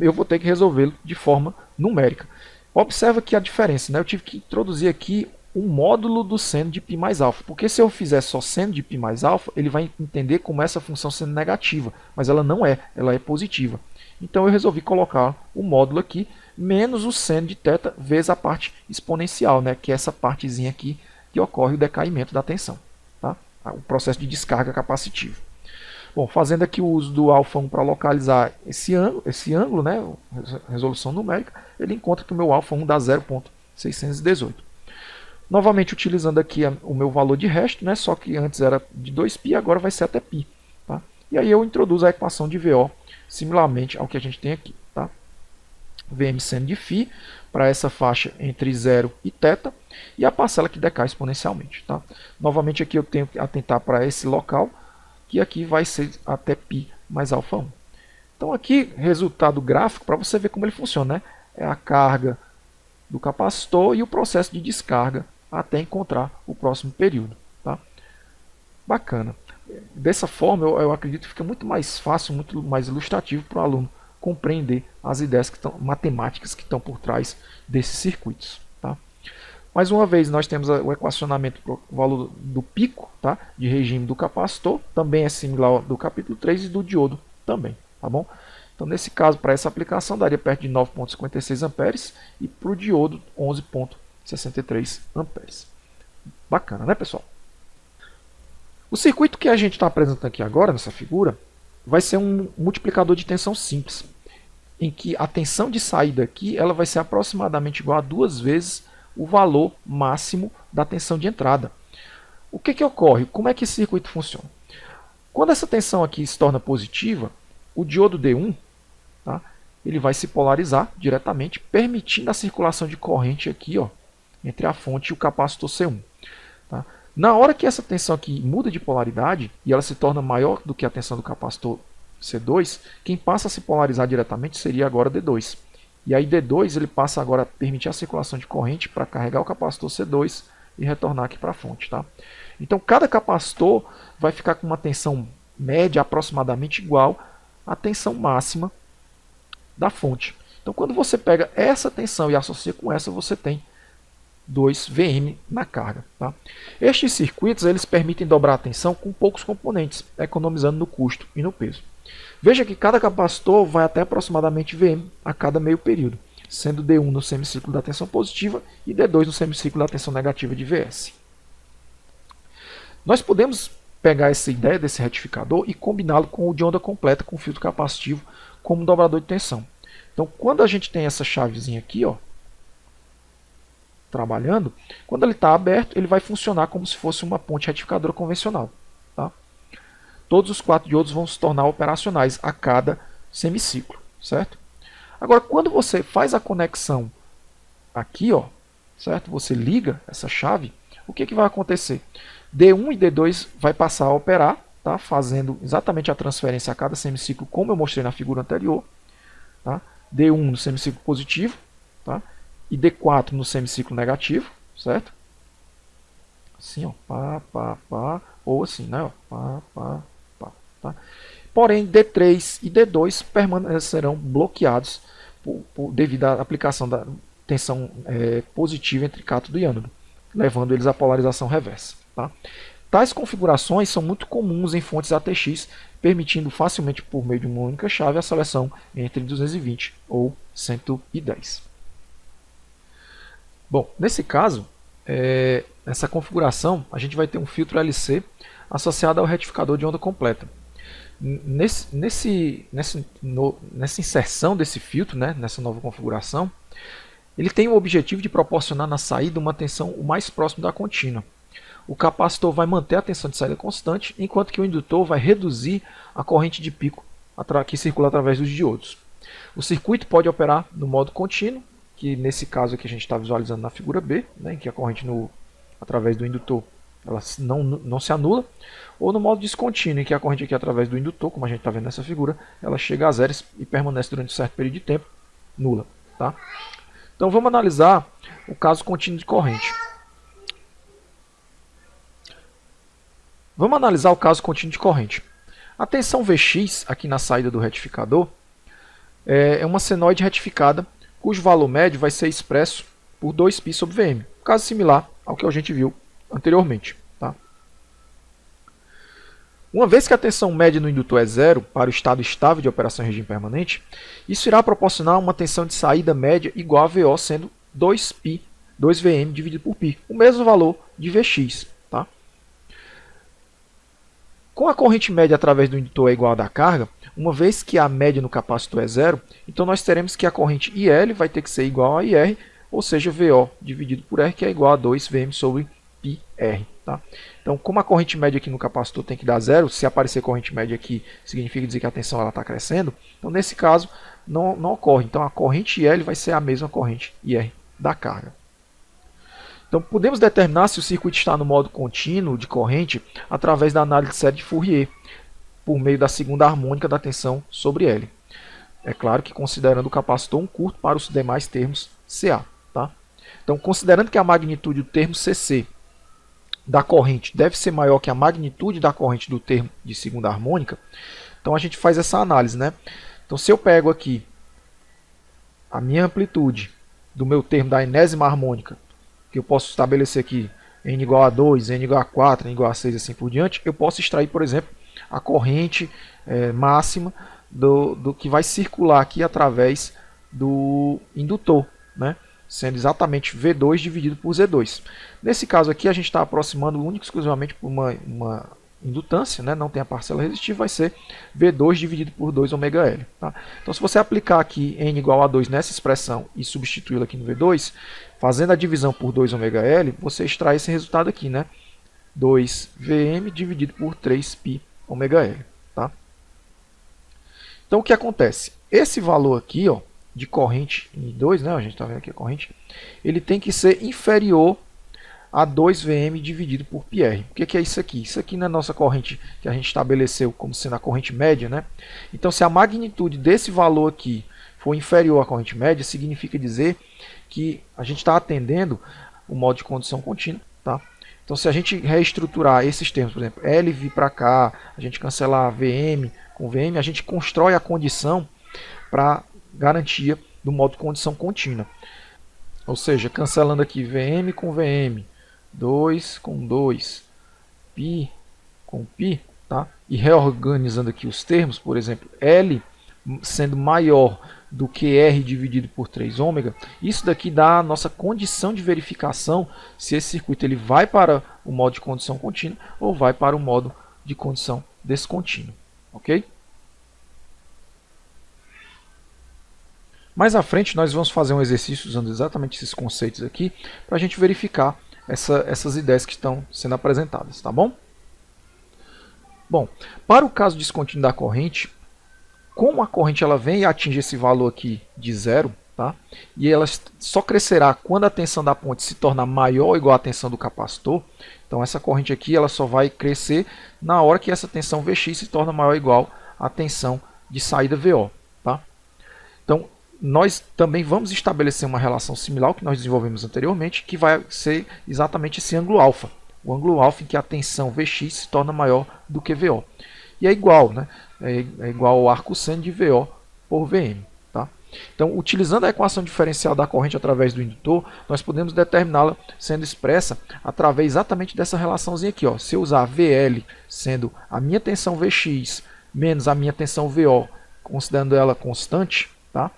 Eu vou ter que resolvê-lo de forma numérica. Observa aqui a diferença, né? Eu tive que introduzir aqui o módulo do seno de π mais alfa, porque se eu fizer só seno de π mais alfa, ele vai entender como essa função sendo negativa, mas ela não é, ela é positiva. Então eu resolvi colocar o módulo aqui, menos o seno de θ vezes a parte exponencial, né, que é essa partezinha aqui que ocorre o decaimento da tensão, tá? O processo de descarga capacitiva. Bom, fazendo aqui o uso do α1 para localizar esse ângulo, né, resolução numérica, ele encontra que o meu α1 dá 0,618. Novamente utilizando aqui o meu valor de resto, né, só que antes era de 2π, agora vai ser até π. Tá? E aí eu introduzo a equação de VO, similarmente ao que a gente tem aqui. Tá? Vm seno de φ para essa faixa entre 0 e θ e a parcela que decai exponencialmente. Tá? Novamente aqui eu tenho que atentar para esse local, que aqui vai ser até π mais α1. Então aqui, resultado gráfico, para você ver como ele funciona, né? É a carga do capacitor e o processo de descarga até encontrar o próximo período. Tá? Bacana. Dessa forma, eu acredito que fica muito mais fácil, muito mais ilustrativo para o aluno compreender as ideias matemáticas que estão por trás desses circuitos. Tá? Mais uma vez, nós temos o equacionamento para o valor do pico, tá? De regime do capacitor, também é similar ao do capítulo 3 e do diodo também. Tá bom? Então, nesse caso, para essa aplicação, daria perto de 9,56 amperes e para o diodo 11,63 amperes. Bacana, né, pessoal? O circuito que a gente está apresentando aqui agora, nessa figura, vai ser um multiplicador de tensão simples, em que a tensão de saída aqui ela vai ser aproximadamente igual a 2 vezes o valor máximo da tensão de entrada. O que ocorre? Como é que esse circuito funciona? Quando essa tensão aqui se torna positiva, o diodo D1, tá, ele vai se polarizar diretamente, permitindo a circulação de corrente aqui, ó, entre a fonte e o capacitor C1. Tá? Na hora que essa tensão aqui muda de polaridade e ela se torna maior do que a tensão do capacitor C2, quem passa a se polarizar diretamente seria agora D2. E aí D2 ele passa agora a permitir a circulação de corrente para carregar o capacitor C2 e retornar aqui para a fonte. Tá? Então cada capacitor vai ficar com uma tensão média aproximadamente igual à tensão máxima da fonte. Então quando você pega essa tensão e associa com essa, você tem 2 Vm na carga. Tá? Estes circuitos eles permitem dobrar a tensão com poucos componentes, economizando no custo e no peso. Veja que cada capacitor vai até aproximadamente Vm a cada meio período, sendo D1 no semiciclo da tensão positiva e D2 no semiciclo da tensão negativa de Vs. Nós podemos pegar essa ideia desse retificador e combiná-lo com o de onda completa com filtro capacitivo como um dobrador de tensão. Então, quando a gente tem essa chavezinha aqui, ó, trabalhando, quando ele está aberto, ele vai funcionar como se fosse uma ponte retificadora convencional. Tá? Todos os 4 diodos vão se tornar operacionais a cada semiciclo. Certo? Agora, quando você faz a conexão aqui, ó, certo? Você liga essa chave, o que, que vai acontecer? D1 e D2 vai passar a operar, tá? Fazendo exatamente a transferência a cada semiciclo, como eu mostrei na figura anterior. Tá? D1 no semiciclo positivo, tá? E D4 no semiciclo negativo, certo? Assim, ó, pá, pá, pá, ou assim, né? Ó, pá, pá, pá, tá? Porém, D3 e D2 permanecerão bloqueados devido à aplicação da tensão positiva entre cátodo e ânodo, levando eles à polarização reversa. Tá? Tais configurações são muito comuns em fontes ATX, permitindo facilmente, por meio de uma única chave, a seleção entre 220 ou 110. Bom, nesse caso, nessa configuração, a gente vai ter um filtro LC associado ao retificador de onda completa. Nessa inserção desse filtro, né, nessa nova configuração, ele tem o objetivo de proporcionar na saída uma tensão o mais próximo da contínua. O capacitor vai manter a tensão de saída constante, enquanto que o indutor vai reduzir a corrente de pico que circula através dos diodos. O circuito pode operar no modo contínuo, que nesse caso aqui a gente está visualizando na figura B, né, em que a corrente através do indutor ela não se anula, ou no modo descontínuo, em que a corrente aqui através do indutor, como a gente está vendo nessa figura, ela chega a zero e permanece durante um certo período de tempo nula. Tá? Então vamos analisar o caso contínuo de corrente. Vamos analisar o caso contínuo de corrente. A tensão Vx, aqui na saída do retificador, é uma senoide retificada, cujo valor médio vai ser expresso por 2π sobre Vm, caso similar ao que a gente viu anteriormente. Tá? Uma vez que a tensão média no indutor é zero para o estado estável de operação em regime permanente, isso irá proporcionar uma tensão de saída média igual a VO, sendo 2π, 2Vm dividido por π, o mesmo valor de Vx. Tá? Com a corrente média através do indutor é igual à da carga, uma vez que a média no capacitor é zero, então nós teremos que a corrente IL vai ter que ser igual a IR, ou seja, VO dividido por R, que é igual a 2Vm sobre πr. Tá? Então, como a corrente média aqui no capacitor tem que dar zero, se aparecer corrente média aqui, significa dizer que a tensão está crescendo, então nesse caso não ocorre. Então a corrente IL vai ser a mesma corrente IR da carga. Então podemos determinar se o circuito está no modo contínuo de corrente através da análise de série de Fourier, por meio da segunda harmônica da tensão sobre L. É claro que considerando o capacitor um curto para os demais termos CA. Tá? Então, considerando que a magnitude do termo CC da corrente deve ser maior que a magnitude da corrente do termo de segunda harmônica, então a gente faz essa análise. Né? Então, se eu pego aqui a minha amplitude do meu termo da enésima harmônica, que eu posso estabelecer aqui n igual a 2, n igual a 4, n igual a 6 assim por diante, eu posso extrair, por exemplo, a corrente máxima do que vai circular aqui através do indutor, né? Sendo exatamente V2 dividido por Z2. Nesse caso aqui, a gente está aproximando única e exclusivamente por uma indutância, né? Não tem a parcela resistiva, vai ser V2 dividido por 2ωL. Tá? Então, se você aplicar aqui n igual a 2 nessa expressão e substituí-la aqui no V2, fazendo a divisão por 2ωL, você extrai esse resultado aqui, né? 2Vm dividido por 3πωL. Tá? Então, o que acontece? Esse valor aqui, ó, de corrente em 2, né? A gente está vendo aqui a corrente, ele tem que ser inferior a 2Vm dividido por πr. O que é isso aqui? Isso aqui não é a nossa corrente que a gente estabeleceu como sendo a corrente média, né? Então, se a magnitude desse valor aqui for inferior à corrente média, significa dizer que a gente está atendendo o modo de condução contínua. Tá? Então, se a gente reestruturar esses termos, por exemplo, L vir para cá, a gente cancelar Vm com Vm, a gente constrói a condição para garantia do modo de condição contínua. Ou seja, cancelando aqui Vm com Vm, 2 com 2, π com π, tá? E reorganizando aqui os termos, por exemplo, L sendo maior do que R dividido por 3ω, isso daqui dá a nossa condição de verificação se esse circuito ele vai para o modo de condição contínua ou vai para o modo de condição descontínua. Ok? Mais à frente nós vamos fazer um exercício usando exatamente esses conceitos aqui para a gente verificar essas ideias que estão sendo apresentadas, tá bom? Bom, para o caso descontínuo da corrente, como a corrente ela vem e atinge esse valor aqui de 0, tá? E ela só crescerá quando a tensão da ponte se tornar maior ou igual à tensão do capacitor. Então essa corrente aqui ela só vai crescer na hora que essa tensão Vx se torna maior ou igual à tensão de saída VO. Tá? Então nós também vamos estabelecer uma relação similar ao que nós desenvolvemos anteriormente, que vai ser exatamente esse ângulo alfa. O ângulo alfa em que a tensão Vx se torna maior do que VO. E é igual, né? É igual ao arco seno de VO por Vm. Tá? Então, utilizando a equação diferencial da corrente através do indutor, nós podemos determiná-la sendo expressa através exatamente dessa relaçãozinha aqui. Ó. Se eu usar VL sendo a minha tensão Vx menos a minha tensão VO, considerando ela constante, tá?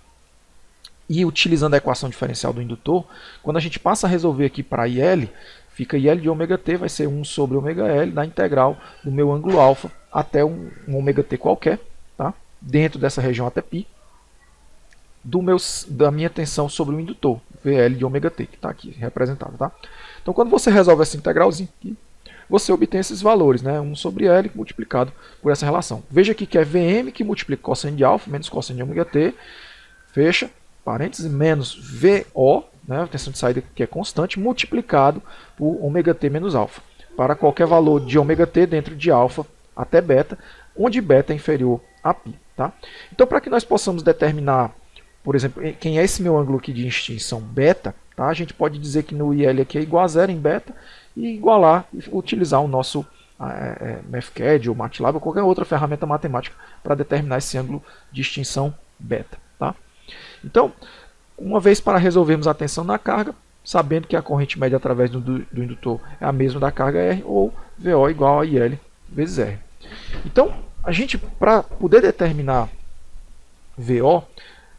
E utilizando a equação diferencial do indutor, quando a gente passa a resolver aqui para IL, fica IL de ômega t, vai ser 1 sobre ômega L da integral do meu ângulo alfa até um ômega t qualquer, tá? Dentro dessa região até π, da minha tensão sobre o indutor, VL de ômega t, que está aqui representado. Tá? Então, quando você resolve essa integralzinha aqui, você obtém esses valores, né? 1 sobre L multiplicado por essa relação. Veja aqui que é Vm que multiplica cosseno de alfa menos cosseno de ômega t, fecha, parênteses, menos VO, né? A tensão de saída que é constante, multiplicado por ômega t menos alfa, para qualquer valor de ômega t dentro de alfa até beta, onde beta é inferior a π. Tá? Então, para que nós possamos determinar, por exemplo, quem é esse meu ângulo aqui de extinção beta, tá? A gente pode dizer que no IL aqui é igual a 0 em beta e igualar, utilizar o nosso MathCAD ou MATLAB ou qualquer outra ferramenta matemática para determinar esse ângulo de extinção beta. Tá? Então, uma vez para resolvermos a tensão na carga, sabendo que a corrente média através do indutor é a mesma da carga R, ou VO igual a IL vezes R. Então, a gente, para poder determinar VO,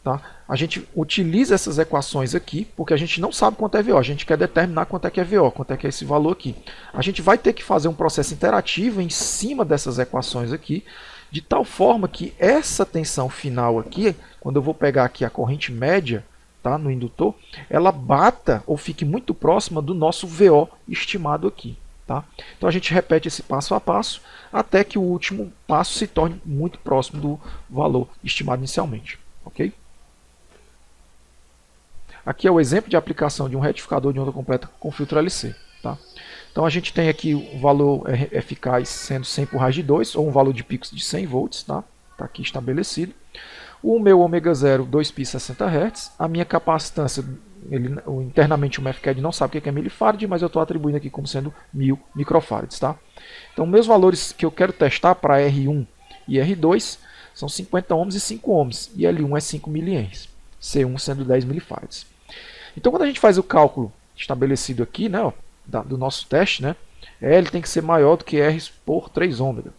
tá, a gente utiliza essas equações aqui, porque a gente não sabe quanto é VO, a gente quer determinar quanto é que é VO, quanto é que é esse valor aqui. A gente vai ter que fazer um processo interativo em cima dessas equações aqui, de tal forma que essa tensão final aqui, quando eu vou pegar aqui a corrente média, tá, no indutor, ela bata ou fique muito próxima do nosso VO estimado aqui. Tá? Então a gente repete esse passo a passo até que o último passo se torne muito próximo do valor estimado inicialmente. Ok? Aqui é o exemplo de aplicação de um retificador de onda completa com filtro LC. Tá? Então a gente tem aqui o valor eficaz sendo 100 por raiz de 2, ou um valor de picos de 100 volts. Tá? Tá aqui estabelecido. O meu ômega 0, 2π 60 Hz. A minha capacitância, internamente o MathCAD não sabe o que é milifarad, mas eu estou atribuindo aqui como sendo 1000 microfarads. Tá? Então, meus valores que eu quero testar para R1 e R2 são 50 ohms e 5 ohms, e L1 é 5 mA, C1 sendo 10 milifarads. Então, quando a gente faz o cálculo estabelecido aqui, né, ó, do nosso teste, né, L tem que ser maior do que R por 3 ômega.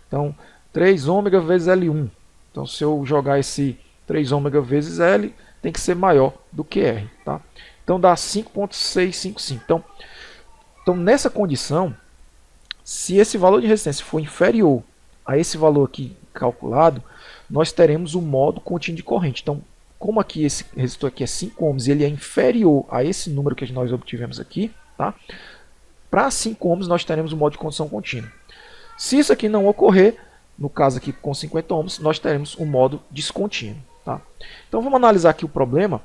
Então, 3 ômega vezes L1. Então, se eu jogar esse 3 ômega vezes L, tem que ser maior do que R. Tá? Então, dá 5.655. Então, nessa condição, se esse valor de resistência for inferior a esse valor aqui calculado, nós teremos o modo contínuo de corrente. Então, como aqui esse resistor aqui é 5 ohms e ele é inferior a esse número que nós obtivemos aqui, tá? Para 5 ohms nós teremos o modo de condição contínua. Se isso aqui não ocorrer, no caso aqui com 50 ohms, nós teremos o modo descontínuo. Tá? Então vamos analisar aqui o problema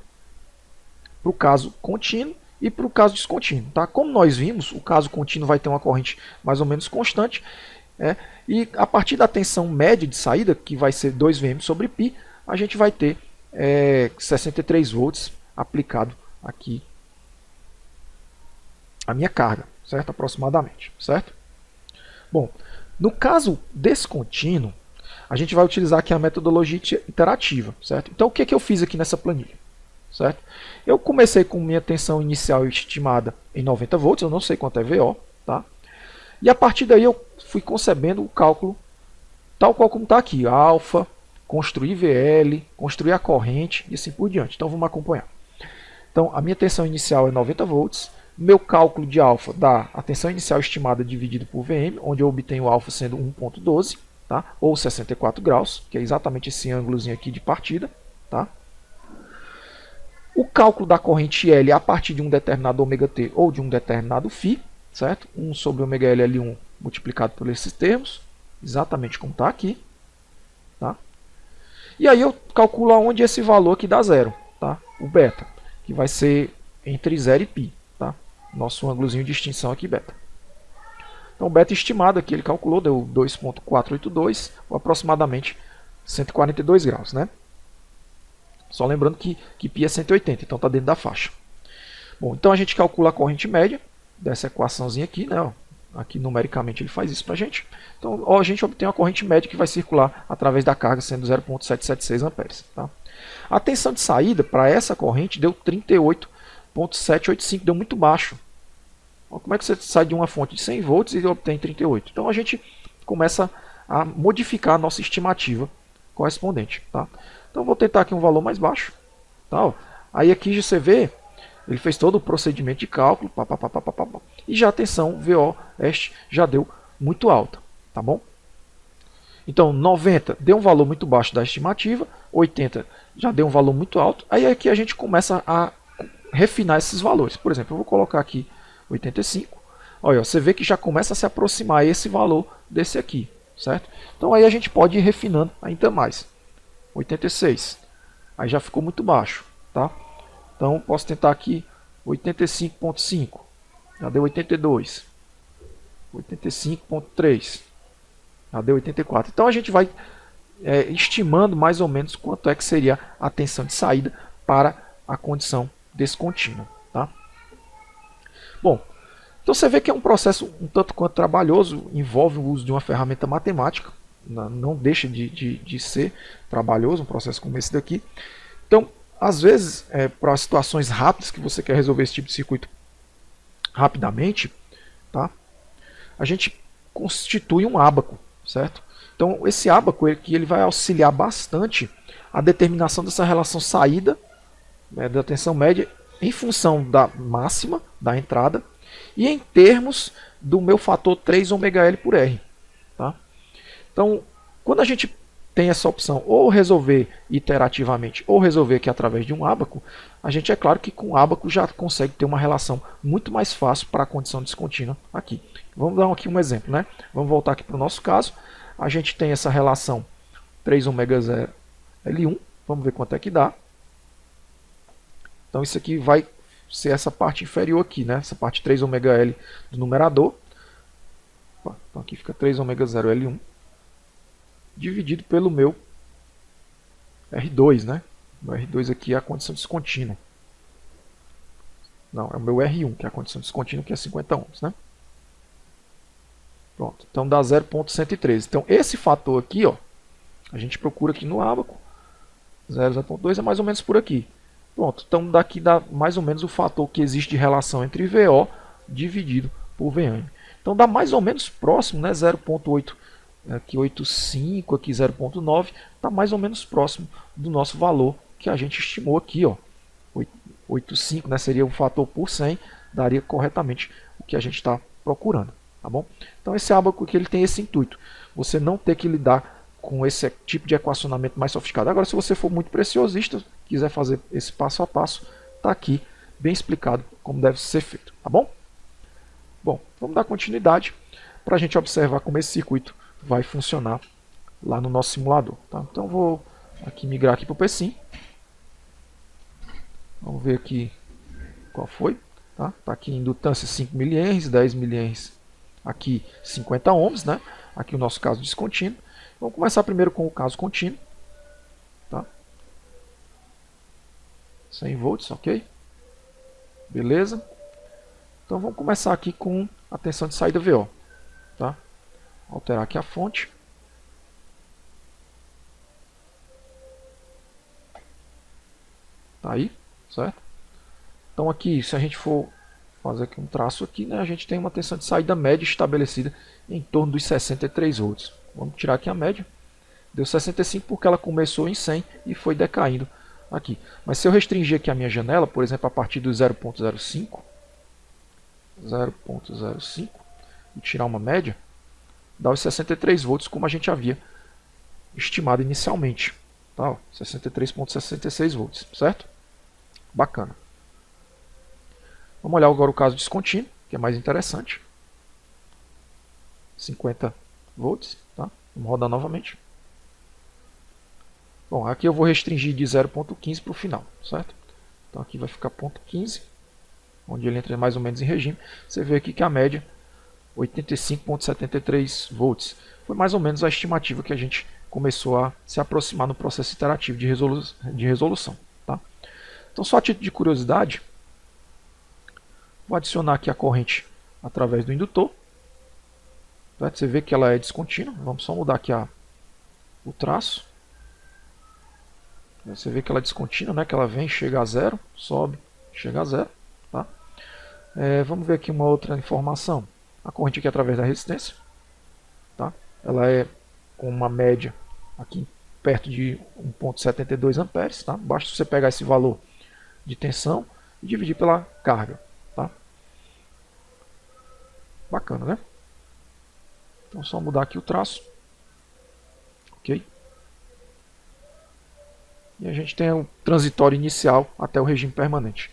para o caso contínuo e para o caso descontínuo. Tá? Como nós vimos, o caso contínuo vai ter uma corrente mais ou menos constante, e a partir da tensão média de saída, que vai ser 2 Vm sobre π, a gente vai ter 63 volts aplicado aqui a minha carga, certo? Aproximadamente, certo? Bom, no caso descontínuo, a gente vai utilizar aqui a metodologia iterativa, certo? Então, o que eu fiz aqui nessa planilha, certo? Eu comecei com minha tensão inicial estimada em 90 volts, eu não sei quanto é VO, tá? E a partir daí eu fui concebendo o cálculo tal qual como está aqui, alfa, construir VL, construir a corrente e assim por diante. Então, vamos acompanhar. Então, a minha tensão inicial é 90 volts, meu cálculo de alfa dá a tensão inicial estimada dividido por Vm, onde eu obtenho o alfa sendo 1.12, tá? Ou 64 graus, que é exatamente esse ângulozinho aqui de partida. Tá? O cálculo da corrente L a partir de um determinado ômega t ou de um determinado φ, certo? 1 sobre ômega L multiplicado por esses termos, exatamente como está aqui. Tá? E aí eu calculo onde esse valor aqui dá zero, tá? O beta, que vai ser entre 0 e π, tá? Nosso ângulozinho de extinção aqui, beta. Então o beta estimado aqui, ele calculou, deu 2,482, ou aproximadamente 142 graus, né? Só lembrando que π é 180, então está dentro da faixa. Bom, então a gente calcula a corrente média dessa equaçãozinha aqui, né? Aqui numericamente ele faz isso para a gente. Então a gente obtém uma corrente média que vai circular através da carga, sendo 0,776 amperes. Tá? A tensão de saída para essa corrente deu 38,785, deu muito baixo. Como é que você sai de uma fonte de 100 volts e obtém 38? Então a gente começa a modificar a nossa estimativa correspondente. Tá? Então vou tentar aqui um valor mais baixo. Tá? Aí aqui você vê, ele fez todo o procedimento de cálculo, e já a tensão VO este já deu muito alta. Tá bom? Então 90 deu um valor muito baixo da estimativa, 80 já deu um valor muito alto. Aí aqui a gente começa a refinar esses valores. Por exemplo, eu vou colocar aqui 85. Olha, você vê que já começa a se aproximar esse valor desse aqui, certo? Então aí a gente pode ir refinando ainda mais. 86. Aí já ficou muito baixo, tá? Então posso tentar aqui 85,5. Já deu 82. 85,3. Já deu 84. Então a gente vai estimando mais ou menos quanto é que seria a tensão de saída para a condição descontínua, tá? Bom, então você vê que é um processo um tanto quanto trabalhoso, envolve o uso de uma ferramenta matemática, não deixa de ser trabalhoso um processo como esse daqui. Então, às vezes, para situações rápidas que você quer resolver esse tipo de circuito rapidamente, tá? A gente constitui um ábaco, certo? Então, esse ábaco ele vai auxiliar bastante a determinação dessa relação saída, da tensão média em função da máxima da entrada e em termos do meu fator 3 ômega L por R. Tá? Então, quando a gente tem essa opção ou resolver iterativamente ou resolver aqui através de um ábaco, a gente é claro que com o ábaco já consegue ter uma relação muito mais fácil para a condição descontínua aqui. Vamos dar aqui um exemplo, né? Vamos voltar aqui para o nosso caso. A gente tem essa relação 3 ômega 0 L1, vamos ver quanto é que dá. Então isso aqui vai ser essa parte inferior aqui, né? Essa parte 3 ômega L do numerador. Então aqui fica 3 ômega 0 L1 dividido pelo meu R2, né? O R2 aqui é a condição descontínua. Não, é o meu R1, que é a condição descontínua, que é 50 ohms, né? Pronto, então dá 0,113. Então esse fator aqui, ó, a gente procura aqui no ábaco. 0,2 é mais ou menos por aqui. Pronto, então daqui dá mais ou menos o fator que existe de relação entre VO dividido por VM. Então dá mais ou menos próximo, né? 0,8, aqui 8,5, aqui 0,9, está mais ou menos próximo do nosso valor que a gente estimou aqui, ó. 8,5, né? Seria o fator por 100, daria corretamente o que a gente está procurando, tá bom? Então esse ábaco aqui ele tem esse intuito, você não ter que lidar com esse tipo de equacionamento mais sofisticado. Agora, se você for muito preciosista, quiser fazer esse passo a passo, está aqui bem explicado como deve ser feito, tá bom? Bom, vamos dar continuidade para a gente observar como esse circuito vai funcionar lá no nosso simulador. Tá? Então vou aqui migrar aqui para o PSIM. Vamos ver aqui qual foi. Tá aqui indutância 5 mA, 10 mA, aqui 50 ohms, né? Aqui o nosso caso descontínuo. Vamos começar primeiro com o caso contínuo. Tá? 100 volts, ok? Beleza? Então vamos começar aqui com a tensão de saída VO. Tá? Alterar aqui a fonte. Tá aí, certo? Então aqui, se a gente for fazer aqui um traço aqui, né, a gente tem uma tensão de saída média estabelecida em torno dos 63 volts. Vamos tirar aqui a média. Deu 65 porque ela começou em 100 e foi decaindo aqui. Mas se eu restringir aqui a minha janela, por exemplo, a partir do 0,05 e tirar uma média, dá os 63 volts como a gente havia estimado inicialmente. Tá? 63,66 volts, certo? Bacana. Vamos olhar agora o caso descontínuo, que é mais interessante. 50 volts. Tá? Vamos rodar novamente. Bom, aqui eu vou restringir de 0.15 para o final, certo? Então aqui vai ficar 0.15, onde ele entra mais ou menos em regime. Você vê aqui que a média 85.73 volts. Foi mais ou menos a estimativa que a gente começou a se aproximar no processo iterativo de resolução. Tá? Então, só a título de curiosidade, vou adicionar aqui a corrente através do indutor. Você vê que ela é descontínua. Vamos só mudar aqui o traço. Você vê que ela é descontínua, né? Que ela vem, chega a zero, sobe, chega a zero. Tá? Vamos ver aqui uma outra informação. A corrente aqui através da resistência. Tá? Ela é com uma média aqui perto de 1.72 amperes. Tá? Basta você pegar esse valor de tensão e dividir pela carga. Tá? Bacana, né? Então só mudar aqui o traço. Ok? E a gente tem o transitório inicial até o regime permanente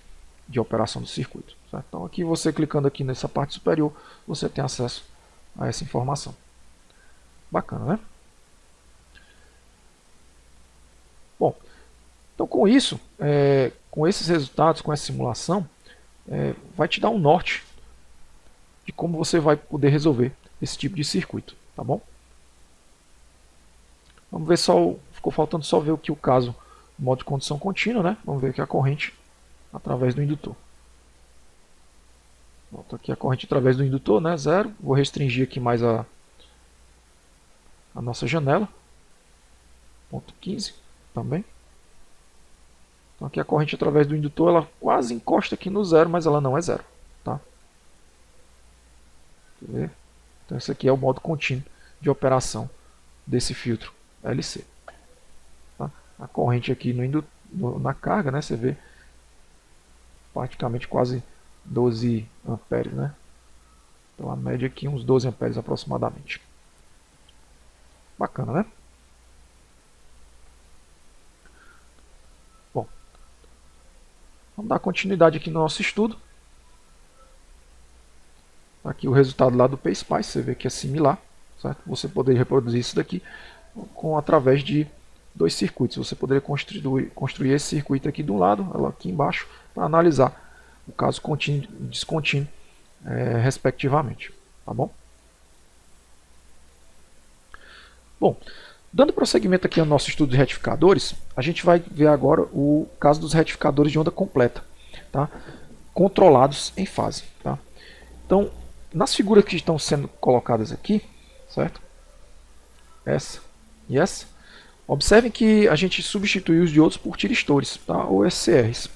de operação do circuito. Certo? Então aqui você clicando aqui nessa parte superior, você tem acesso a essa informação. Bacana, né? Bom, então com isso, com esses resultados, com essa simulação, vai te dar um norte de como você vai poder resolver esse tipo de circuito, tá bom? Vamos ver só, ficou faltando só ver o caso modo de condução contínua, né? Vamos ver aqui a corrente através do indutor. Volto aqui a corrente através do indutor, né? 0. Vou restringir aqui mais a nossa janela. 0.15 também. Então aqui a corrente através do indutor, ela quase encosta aqui no 0, mas ela não é 0. Tá? Então esse aqui é o modo contínuo de operação desse filtro LC. Tá? A corrente aqui na carga, né? Você vê praticamente quase 12 amperes, né? Então a média aqui uns 12 amperes aproximadamente. Bacana, né? Bom, vamos dar continuidade aqui no nosso estudo. Aqui o resultado lá do PSpice, você vê que é similar, certo? Você poderia reproduzir isso daqui através de dois circuitos. Você poderia construir esse circuito aqui de um lado, ela aqui embaixo, para analisar o caso contínuo e descontínuo, respectivamente. Tá bom? Bom, dando prosseguimento aqui ao nosso estudo de retificadores, a gente vai ver agora o caso dos retificadores de onda completa, tá? Controlados em fase. Tá? Então, nas figuras que estão sendo colocadas aqui, certo? Essa e essa, observem que a gente substituiu os diodos por tiristores, tá? Ou SCRs.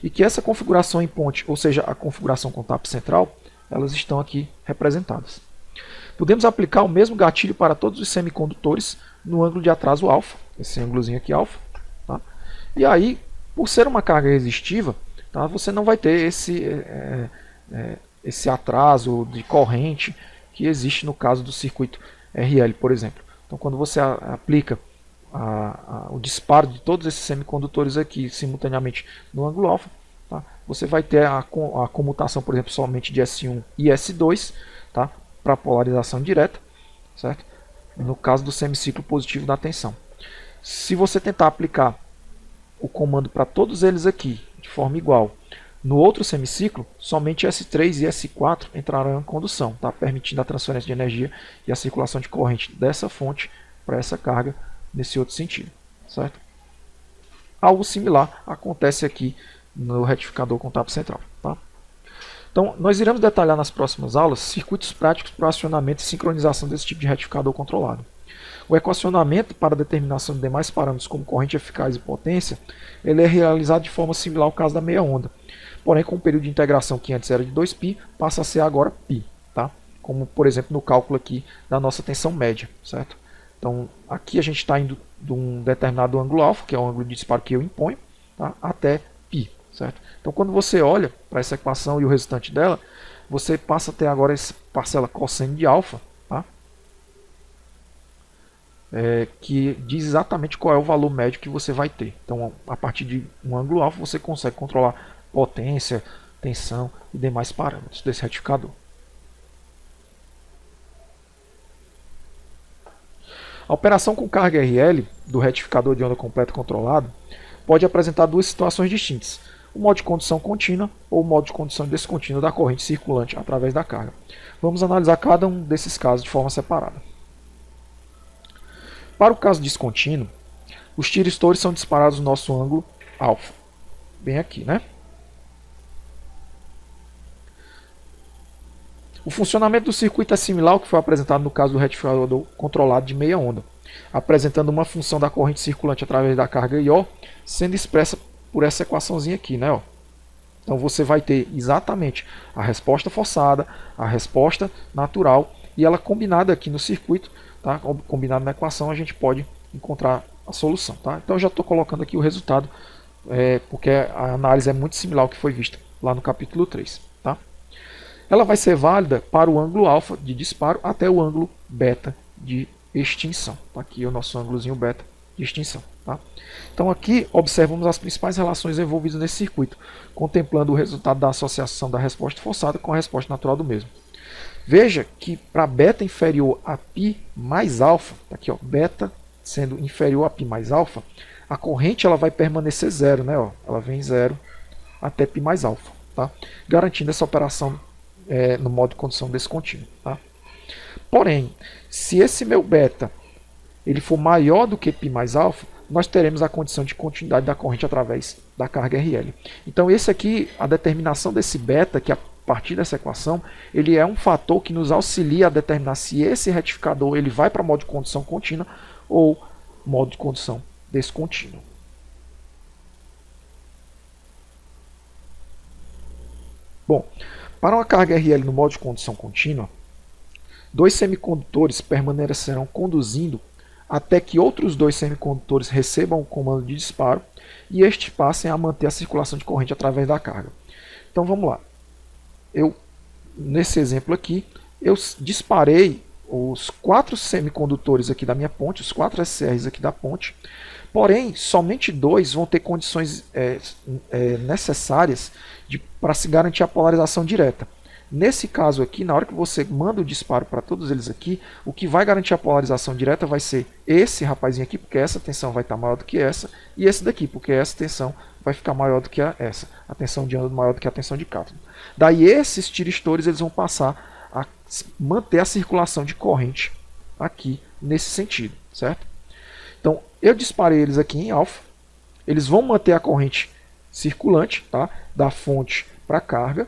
E que essa configuração em ponte, ou seja, a configuração com tap central, elas estão aqui representadas. Podemos aplicar o mesmo gatilho para todos os semicondutores no ângulo de atraso alfa, esse ângulozinho aqui alfa. Tá? E aí, por ser uma carga resistiva, tá, você não vai ter esse atraso de corrente que existe no caso do circuito RL, por exemplo. Então, quando você aplica o disparo de todos esses semicondutores aqui simultaneamente no ângulo alfa, tá? Você vai ter a comutação, por exemplo, somente de S1 e S2, tá? Para polarização direta, certo? No caso do semiciclo positivo da tensão. Se você tentar aplicar o comando para todos eles aqui de forma igual no outro semiciclo, somente S3 e S4 entrarão em condução, tá? Permitindo a transferência de energia e a circulação de corrente dessa fonte para essa carga nesse outro sentido, certo? Algo similar acontece aqui no retificador com tap central. Tá? Então, nós iremos detalhar nas próximas aulas circuitos práticos para acionamento e sincronização desse tipo de retificador controlado. O equacionamento para a determinação de demais parâmetros como corrente eficaz e potência, ele é realizado de forma similar ao caso da meia onda, porém com um período de integração que antes era de 2π, passa a ser agora π, tá? Como por exemplo no cálculo aqui da nossa tensão média, certo? Então, aqui a gente está indo de um determinado ângulo alfa, que é o ângulo de disparo que eu imponho, tá? Até π, certo? Então, quando você olha para essa equação e o resultante dela, você passa a ter agora essa parcela cosseno de alfa, tá? Que diz exatamente qual é o valor médio que você vai ter. Então, a partir de um ângulo alfa, você consegue controlar potência, tensão e demais parâmetros desse retificador. A operação com carga RL do retificador de onda completo controlado pode apresentar duas situações distintas: o modo de condução contínua ou o modo de condução descontínua da corrente circulante através da carga. Vamos analisar cada um desses casos de forma separada. Para o caso descontínuo, os tiristores são disparados no nosso ângulo alfa, bem aqui, né? O funcionamento do circuito é similar ao que foi apresentado no caso do retificador controlado de meia onda, apresentando uma função da corrente circulante através da carga IO, sendo expressa por essa equaçãozinha aqui, né? Ó. Então você vai ter exatamente a resposta forçada, a resposta natural e ela combinada aqui no circuito, tá? Combinada na equação, a gente pode encontrar a solução, tá? Então eu já estou colocando aqui o resultado, porque a análise é muito similar ao que foi vista lá no capítulo 3, tá? Ela vai ser válida para o ângulo alfa de disparo até o ângulo beta de extinção. Tá aqui o nosso ângulozinho beta de extinção. Tá? Então aqui observamos as principais relações envolvidas nesse circuito, contemplando o resultado da associação da resposta forçada com a resposta natural do mesmo. Veja que para beta inferior a π mais alfa, tá aqui ó, beta sendo inferior a π mais alfa, a corrente ela vai permanecer zero, né? Ó, ela vem zero até π mais alfa, tá? Garantindo essa operação no modo de condução descontínuo. Tá? Porém, se esse meu beta ele for maior do que π mais alfa, nós teremos a condição de continuidade da corrente através da carga RL. Então esse aqui, a determinação desse beta, que a partir dessa equação, ele é um fator que nos auxilia a determinar se esse retificador ele vai para modo de condução contínua ou modo de condução descontínuo. Bom, para uma carga RL no modo de condução contínua, dois semicondutores permanecerão conduzindo até que outros dois semicondutores recebam o comando de disparo e estes passem a manter a circulação de corrente através da carga. Então vamos lá. Nesse exemplo aqui, eu disparei os 4 semicondutores aqui da minha ponte, os 4 SCRs aqui da ponte, porém, somente 2 vão ter condições necessárias para se garantir a polarização direta. Nesse caso aqui, na hora que você manda o disparo para todos eles aqui, o que vai garantir a polarização direta vai ser esse rapazinho aqui, porque essa tensão vai estar maior do que essa, e esse daqui, porque essa tensão vai ficar maior do que essa, a tensão de ânodo maior do que a tensão de cátodo. Daí esses tiristores eles vão passar a manter a circulação de corrente aqui nesse sentido, certo? Então eu disparei eles aqui em alfa, eles vão manter a corrente circulante, tá? Da fonte para a carga.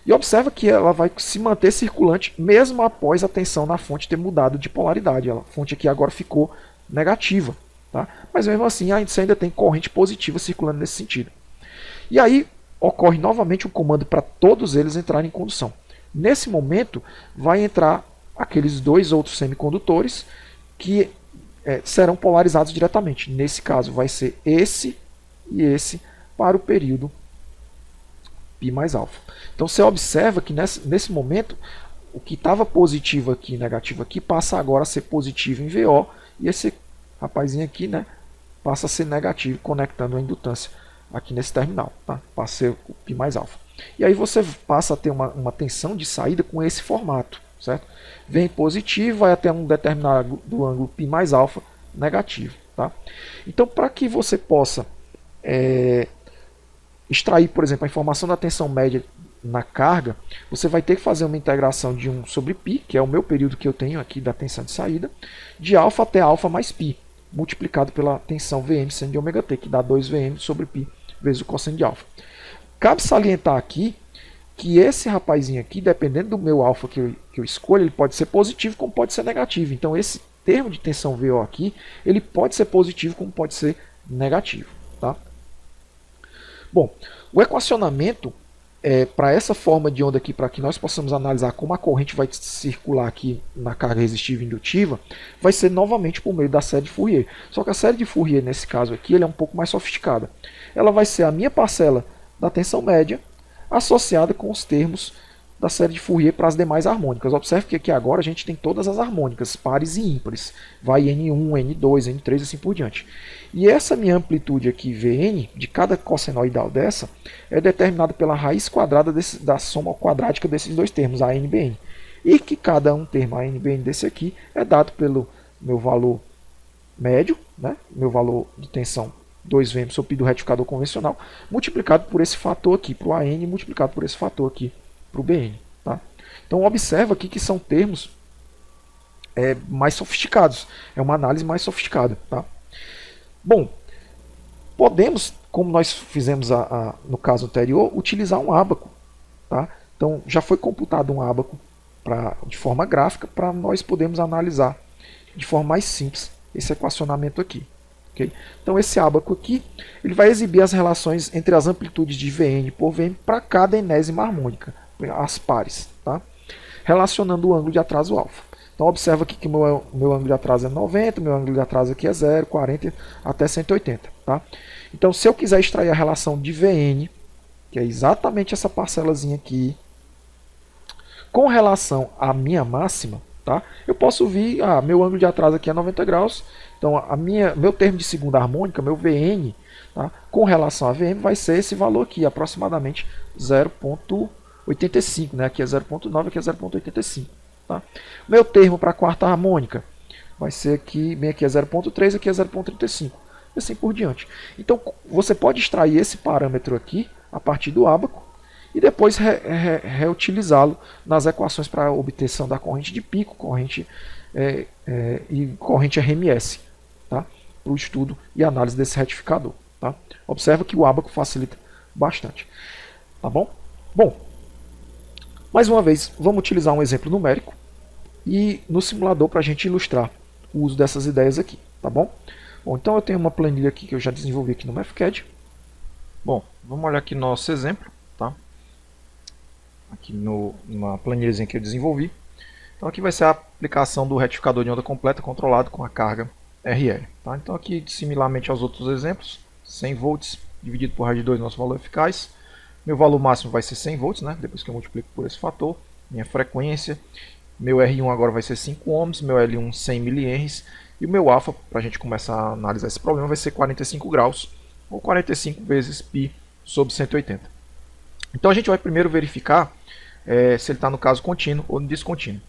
E observa que ela vai se manter circulante mesmo após a tensão na fonte ter mudado de polaridade. A fonte aqui agora ficou negativa. Tá? Mas mesmo assim você ainda tem corrente positiva circulando nesse sentido. E aí ocorre novamente um comando para todos eles entrarem em condução. Nesse momento vai entrar aqueles dois outros semicondutores que serão polarizados diretamente. Nesse caso vai ser esse e esse para o período π mais alfa. Então você observa que nesse momento o que estava positivo aqui e negativo aqui passa agora a ser positivo em VO e esse rapazinho aqui, né, passa a ser negativo conectando a indutância aqui nesse terminal, tá? Passa a ser o π mais alfa. E aí você passa a ter uma tensão de saída com esse formato, certo? Vem positivo, vai até um determinado do ângulo π mais alfa negativo, tá? Então para que você possa extrair, por exemplo, a informação da tensão média na carga, você vai ter que fazer uma integração de 1 sobre π, que é o meu período que eu tenho aqui da tensão de saída, de alfa até alfa mais π, multiplicado pela tensão Vm seno de ωt, que dá 2Vm sobre π vezes o cosseno de alfa. Cabe salientar aqui que esse rapazinho aqui, dependendo do meu alfa que eu escolho, ele pode ser positivo como pode ser negativo. Então esse termo de tensão VO aqui, ele pode ser positivo como pode ser negativo. Tá? Bom, o equacionamento para essa forma de onda aqui, para que nós possamos analisar como a corrente vai circular aqui na carga resistiva e indutiva, vai ser novamente por meio da série de Fourier. Só que a série de Fourier, nesse caso aqui, ela é um pouco mais sofisticada. Ela vai ser a minha parcela da tensão média associada com os termos da série de Fourier para as demais harmônicas. Observe que aqui agora a gente tem todas as harmônicas, pares e ímpares. Vai N1, N2, N3 e assim por diante. E essa minha amplitude aqui, Vn, de cada cossenoidal dessa, é determinada pela raiz quadrada da soma quadrática desses dois termos, a n, bn. E que cada um termo, a n, bn desse aqui, é dado pelo meu valor médio, né, meu valor de tensão 2Vm sob pi do retificador convencional, multiplicado por esse fator aqui para o AN, multiplicado por esse fator aqui para o BN. Tá? Então observa aqui que são termos mais sofisticados, é uma análise mais sofisticada. Tá? Bom, podemos, como nós fizemos no caso anterior, utilizar um ábaco. Tá? Então já foi computado um ábaco de forma gráfica para nós podermos analisar de forma mais simples esse equacionamento aqui. Okay? Então esse ábaco aqui ele vai exibir as relações entre as amplitudes de Vn por Vm para cada enésima harmônica, as pares, tá? Relacionando o ângulo de atraso alfa. Então observa aqui que meu ângulo de atraso é 90, meu ângulo de atraso aqui é 0, 40 até 180. Tá? Então se eu quiser extrair a relação de Vn, que é exatamente essa parcelazinha aqui, com relação à minha máxima, tá? Eu posso vir, meu ângulo de atraso aqui é 90 graus, então meu termo de segunda harmônica, meu Vn, tá? Com relação a Vm vai ser esse valor aqui, aproximadamente 0,85, né? Aqui é 0,9, aqui é 0,85. Tá? Meu termo para a quarta harmônica vai ser aqui, bem aqui é 0,3, aqui é 0,35, e assim por diante. Então você pode extrair esse parâmetro aqui a partir do ábaco e depois reutilizá-lo nas equações para a obtenção da corrente de pico, corrente e corrente RMS, tá? Para o estudo e análise desse retificador. Tá? Observa que o ábaco facilita bastante. Tá bom? Bom, mais uma vez, vamos utilizar um exemplo numérico e no simulador para a gente ilustrar o uso dessas ideias aqui. Tá bom? Bom, então eu tenho uma planilha aqui que eu já desenvolvi aqui no Mathcad. Bom, vamos olhar aqui nosso exemplo. Tá? Aqui numa planilhazinha que eu desenvolvi. Então aqui vai ser a aplicação do retificador de onda completa controlado com a carga RL. Tá? Então aqui, similarmente aos outros exemplos, 100 volts dividido por raiz de 2, nosso valor eficaz. Meu valor máximo vai ser 100 volts, né? Depois que eu multiplico por esse fator. Minha frequência. Meu R1 agora vai ser 5 ohms, meu L1 100 mH. E o meu alfa, para a gente começar a analisar esse problema, vai ser 45 graus, ou 45 vezes π sobre 180. Então a gente vai primeiro verificar se ele está no caso contínuo ou no descontínuo.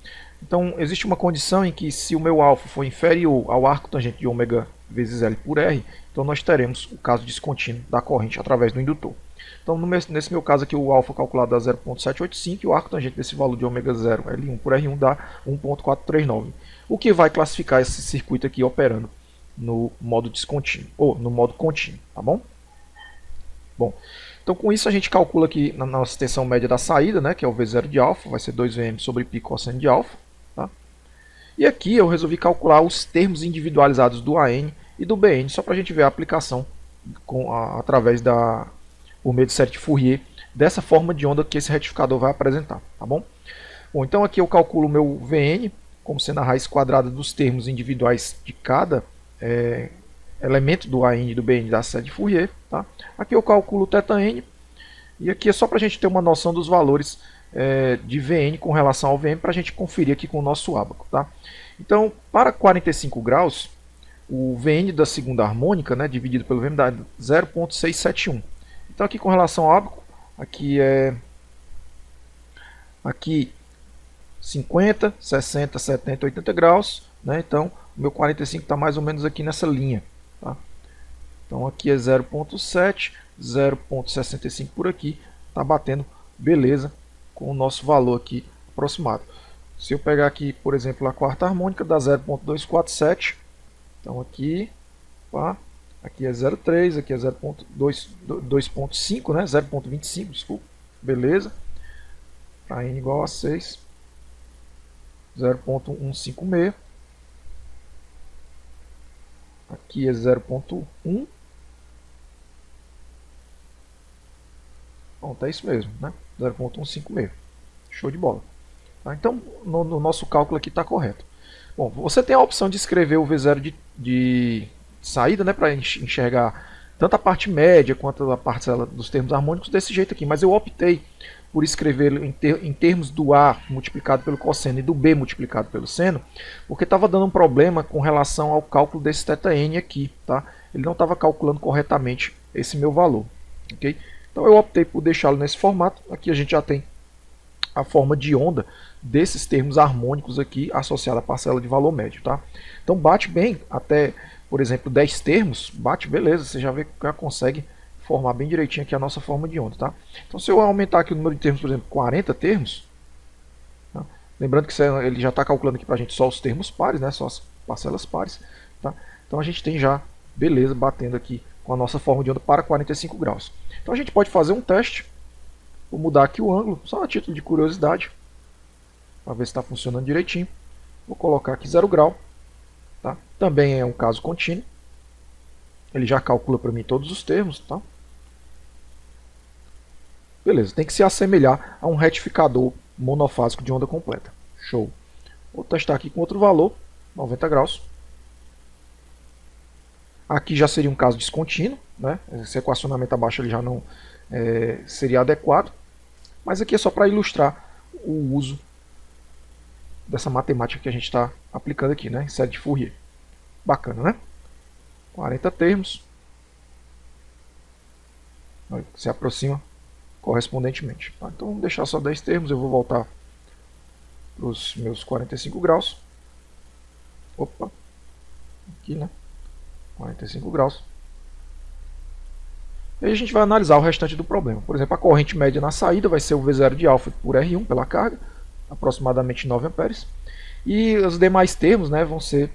Então existe uma condição em que se o meu alfa for inferior ao arco tangente de ômega vezes L por R, então nós teremos o caso descontínuo da corrente através do indutor. Então nesse meu caso aqui o alfa calculado dá 0,785 e o arco tangente desse valor de ômega 0 L1 por R1 dá 1,439. O que vai classificar esse circuito aqui operando no modo descontínuo, ou no modo contínuo, tá bom? Bom, então com isso a gente calcula aqui na nossa tensão média da saída, né, que é o V0 de alfa, vai ser 2Vm sobre π cosseno de alfa. Tá? E aqui eu resolvi calcular os termos individualizados do AN e do BN, só para a gente ver a aplicação através por meio de série de Fourier, dessa forma de onda que esse retificador vai apresentar. Tá bom? Bom, então aqui eu calculo o meu Vn como sendo a raiz quadrada dos termos individuais de cada elemento do AN e do BN da série de Fourier. Tá? Aqui eu calculo o θn, e aqui é só para a gente ter uma noção dos valores de Vn com relação ao Vm, para a gente conferir aqui com o nosso ábaco. Tá? Então, para 45 graus, o Vn da segunda harmônica, né, dividido pelo Vm, dá 0,671. Então, aqui com relação ao ábaco, aqui 50, 60, 70, 80 graus. Né? Então, o meu 45 está mais ou menos aqui nessa linha. Tá? Então, aqui é 0,7, 0,65 por aqui. Está batendo beleza com o nosso valor aqui aproximado. Se eu pegar aqui, por exemplo, a quarta harmônica, dá 0,247. Então, aqui é 0,3, aqui é 2,5, né? 0,25, desculpa. Beleza. Para n igual a 6. 0,156. Aqui é 0,1. Pronto, é isso mesmo, né? 0,156. Show de bola. Tá? Então, no nosso cálculo aqui está correto. Bom, você tem a opção de escrever o V0 de saída, né, para enxergar tanto a parte média quanto a parcela dos termos harmônicos desse jeito aqui, mas eu optei por escrever em termos do A multiplicado pelo cosseno e do B multiplicado pelo seno, porque estava dando um problema com relação ao cálculo desse θn aqui. Tá? Ele não estava calculando corretamente esse meu valor. Okay? Então eu optei por deixá-lo nesse formato. Aqui a gente já tem a forma de onda desses termos harmônicos aqui associada à parcela de valor médio. Tá? Então bate bem até por exemplo, 10 termos, bate, beleza, você já vê que já consegue formar bem direitinho aqui a nossa forma de onda, tá? Então se eu aumentar aqui o número de termos, por exemplo, 40 termos, tá? Lembrando que ele já está calculando aqui para a gente só os termos pares, né? Só as parcelas pares, tá? Então a gente tem já, beleza, batendo aqui com a nossa forma de onda para 45 graus. Então a gente pode fazer um teste, vou mudar aqui o ângulo, só a título de curiosidade, para ver se está funcionando direitinho. Vou colocar aqui 0 grau, tá? Também é um caso contínuo, ele já calcula para mim todos os termos, tá? Beleza, tem que se assemelhar a um retificador monofásico de onda completa. Show. Vou testar aqui com outro valor, 90 graus. Aqui já seria um caso descontínuo, né? Esse equacionamento abaixo ele já não seria adequado. Mas aqui é só para ilustrar o uso dessa matemática que a gente está aplicando aqui, né? Em série de Fourier. Bacana, né? 40 termos. Se aproxima correspondentemente. Tá? Então vamos deixar só 10 termos, eu vou voltar para os meus 45 graus. Opa, aqui, né? 45 graus. E aí a gente vai analisar o restante do problema. Por exemplo, a corrente média na saída vai ser o V0 de alfa por R1 pela carga, aproximadamente 9 amperes. E os demais termos, né, vão ser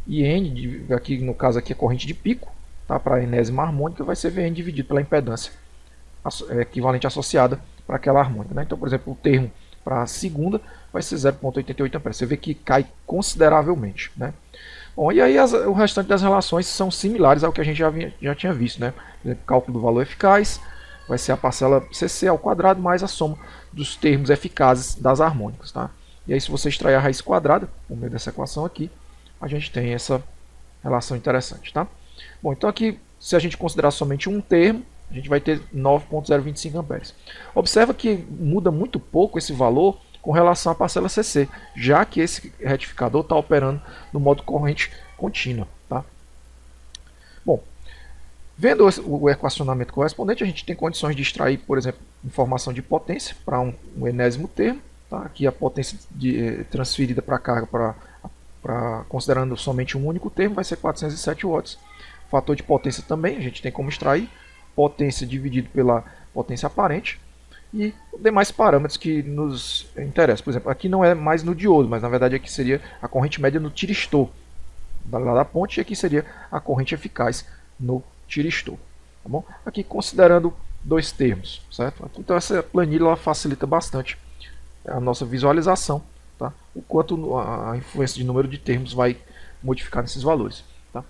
IN, aqui no caso aqui a corrente de pico, tá? Para a enésima harmônica vai ser Vn dividido pela impedância equivalente associada para aquela harmônica, né? Então, por exemplo, o termo para a segunda vai ser 0,88 amperes. Você vê que cai consideravelmente, né? Bom, e aí o restante das relações são similares ao que a gente já tinha visto, né? Por exemplo, cálculo do valor eficaz vai ser a parcela CC ao quadrado mais a soma dos termos eficazes das harmônicas, tá? E aí se você extrair a raiz quadrada, por meio dessa equação aqui, a gente tem essa relação interessante, tá? Bom, então aqui, se a gente considerar somente um termo, a gente vai ter 9,025 amperes. Observa que muda muito pouco esse valor com relação à parcela CC, já que esse retificador está operando no modo corrente contínua. Tá? Bom, vendo o equacionamento correspondente, a gente tem condições de extrair, por exemplo, informação de potência para um enésimo termo. Tá? Aqui a potência transferida para a carga, considerando somente um único termo, vai ser 407 watts. Fator de potência também, a gente tem como extrair potência dividido pela potência aparente e demais parâmetros que nos interessam. Por exemplo, aqui não é mais no diodo, mas na verdade aqui seria a corrente média no tiristor lá da ponte, e aqui seria a corrente eficaz no tiristor. Tá bom? Aqui considerando dois termos, certo? Então essa planilha ela facilita bastante a nossa visualização, tá? O quanto a influência de número de termos vai modificar nesses valores. Tá?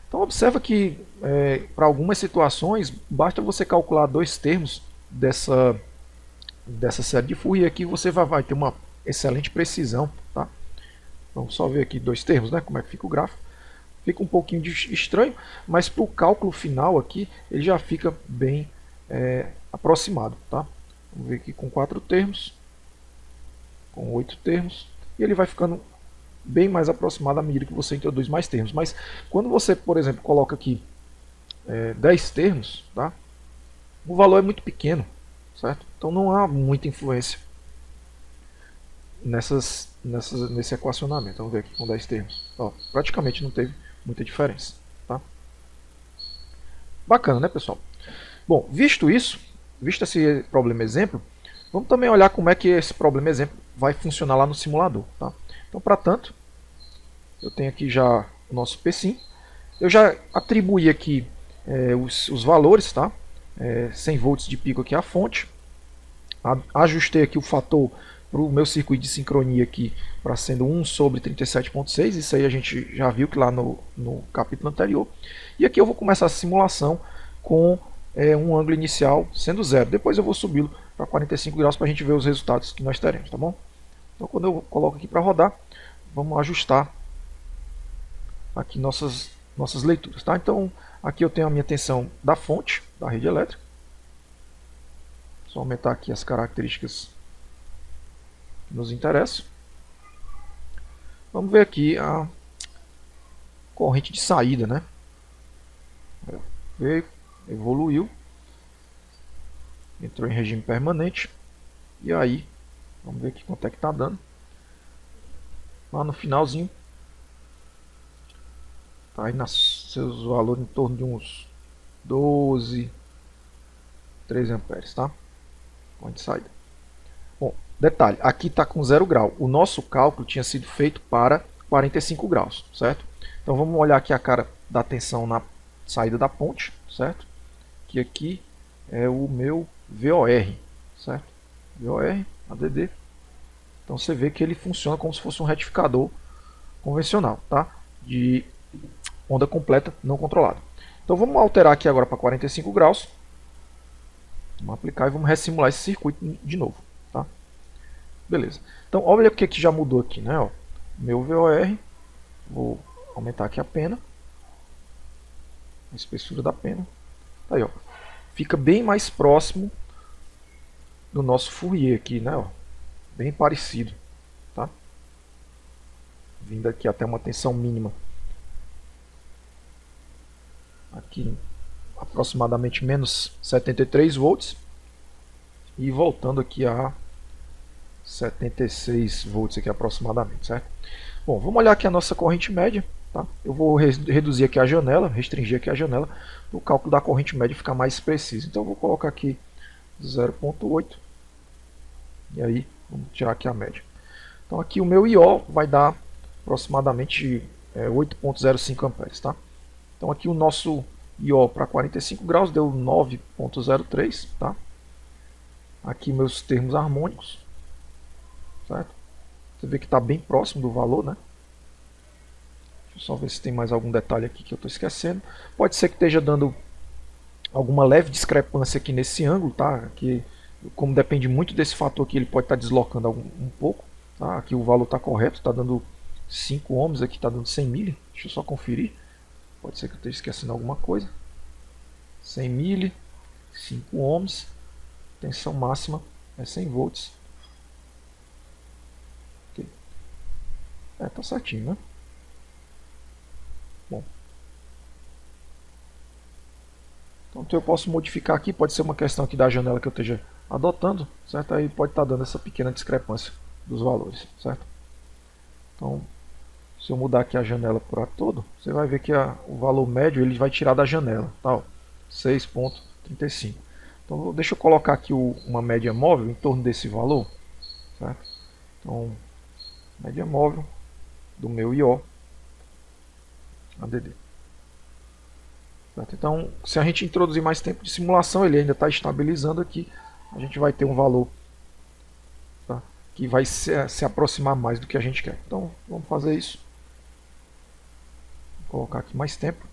Então observa que para algumas situações basta você calcular dois termos dessa série de Fourier aqui, você vai ter uma excelente precisão. Tá? Vamos só ver aqui dois termos, né? Como é que fica o gráfico. Fica um pouquinho estranho, mas para o cálculo final aqui ele já fica bem aproximado. Tá? Vamos ver aqui com 4 termos, com 8 termos, e ele vai ficando bem mais aproximado à medida que você introduz mais termos. Mas quando você, por exemplo, coloca aqui 10 termos, tá? O valor é muito pequeno, certo? Então não há muita influência nesse equacionamento. Vamos ver aqui com 10 termos. Ó, praticamente não teve muita diferença. Tá? Bacana, né, pessoal? Bom, visto isso, visto esse problema exemplo, vamos também olhar como é que esse problema exemplo vai funcionar lá no simulador. Tá? Então, para tanto, eu tenho aqui já o nosso P-Sim. Eu já atribuí aqui os valores, tá? 100 volts de pico aqui à fonte. Ajustei aqui o fator para o meu circuito de sincronia aqui para sendo 1 sobre 37.6. Isso aí a gente já viu que lá no capítulo anterior. E aqui eu vou começar a simulação com um ângulo inicial sendo 0. Depois eu vou subi-lo para 45 graus para a gente ver os resultados que nós teremos, tá bom? Então quando eu coloco aqui para rodar, vamos ajustar aqui nossas leituras, tá? Então aqui eu tenho a minha tensão da fonte da rede elétrica. Só aumentar aqui as características que nos interessam. Vamos ver aqui a corrente de saída, né? Veio, evoluiu, entrou em regime permanente. E aí, vamos ver aqui quanto é que está dando. Lá no finalzinho, Tá aí nos seus valores em torno de uns 12, 13 amperes, tá? Corrente de saída. Bom, detalhe, aqui está com 0 grau. O nosso cálculo tinha sido feito para 45 graus, certo? Então vamos olhar aqui a cara da tensão na saída da ponte, certo? Que aqui é o meu VOR, certo? VOR, ADD. Então você vê que ele funciona como se fosse um retificador convencional, tá? De onda completa não controlada. Então vamos alterar aqui agora para 45 graus. Vamos aplicar e vamos ressimular esse circuito de novo, tá? Beleza. Então olha o que já mudou aqui, né? Ó, meu VOR, vou aumentar aqui a pena, a espessura da pena. Aí, ó, fica bem mais próximo do nosso Fourier aqui, né? Ó, bem parecido, tá? Vindo aqui até uma tensão mínima. Aqui aproximadamente menos 73 volts e voltando aqui a 76 volts aqui aproximadamente, certo? Bom, vamos olhar aqui a nossa corrente média, tá? Eu vou reduzir aqui a janela, restringir aqui a janela, para o cálculo da corrente média ficar mais preciso. Então eu vou colocar aqui 0,8 e aí vamos tirar aqui a média. Então aqui o meu IO vai dar aproximadamente 8,05 amperes, tá? Então aqui o nosso IO para 45 graus deu 9,03, tá? Aqui meus termos harmônicos, certo? Você vê que está bem próximo do valor, né? Deixa eu só ver se tem mais algum detalhe aqui que eu estou esquecendo. Pode ser que esteja dando alguma leve discrepância aqui nesse ângulo, tá? Que, como depende muito desse fator aqui, ele pode estar deslocando um pouco, tá? Aqui o valor está correto, está dando 5 ohms, aqui está dando 100 mili. Deixa eu só conferir. Pode ser que eu esteja esquecendo alguma coisa. 100 mili, 5 ohms, tensão máxima é 100 volts. Okay. Tá certinho, né? Bom. Então eu posso modificar aqui, pode ser uma questão aqui da janela que eu esteja adotando, certo? Aí pode estar dando essa pequena discrepância dos valores, certo? Então, se eu mudar aqui a janela para todo, você vai ver que o valor médio ele vai tirar da janela, tá? 6,35. Então deixa eu colocar aqui uma média móvel em torno desse valor, certo? Então, média móvel do meu IO ADD. Certo? Então, se a gente introduzir mais tempo de simulação, ele ainda está estabilizando aqui, a gente vai ter um valor, tá, que vai se aproximar mais do que a gente quer. Então, vamos fazer isso. Vou colocar aqui mais tempo.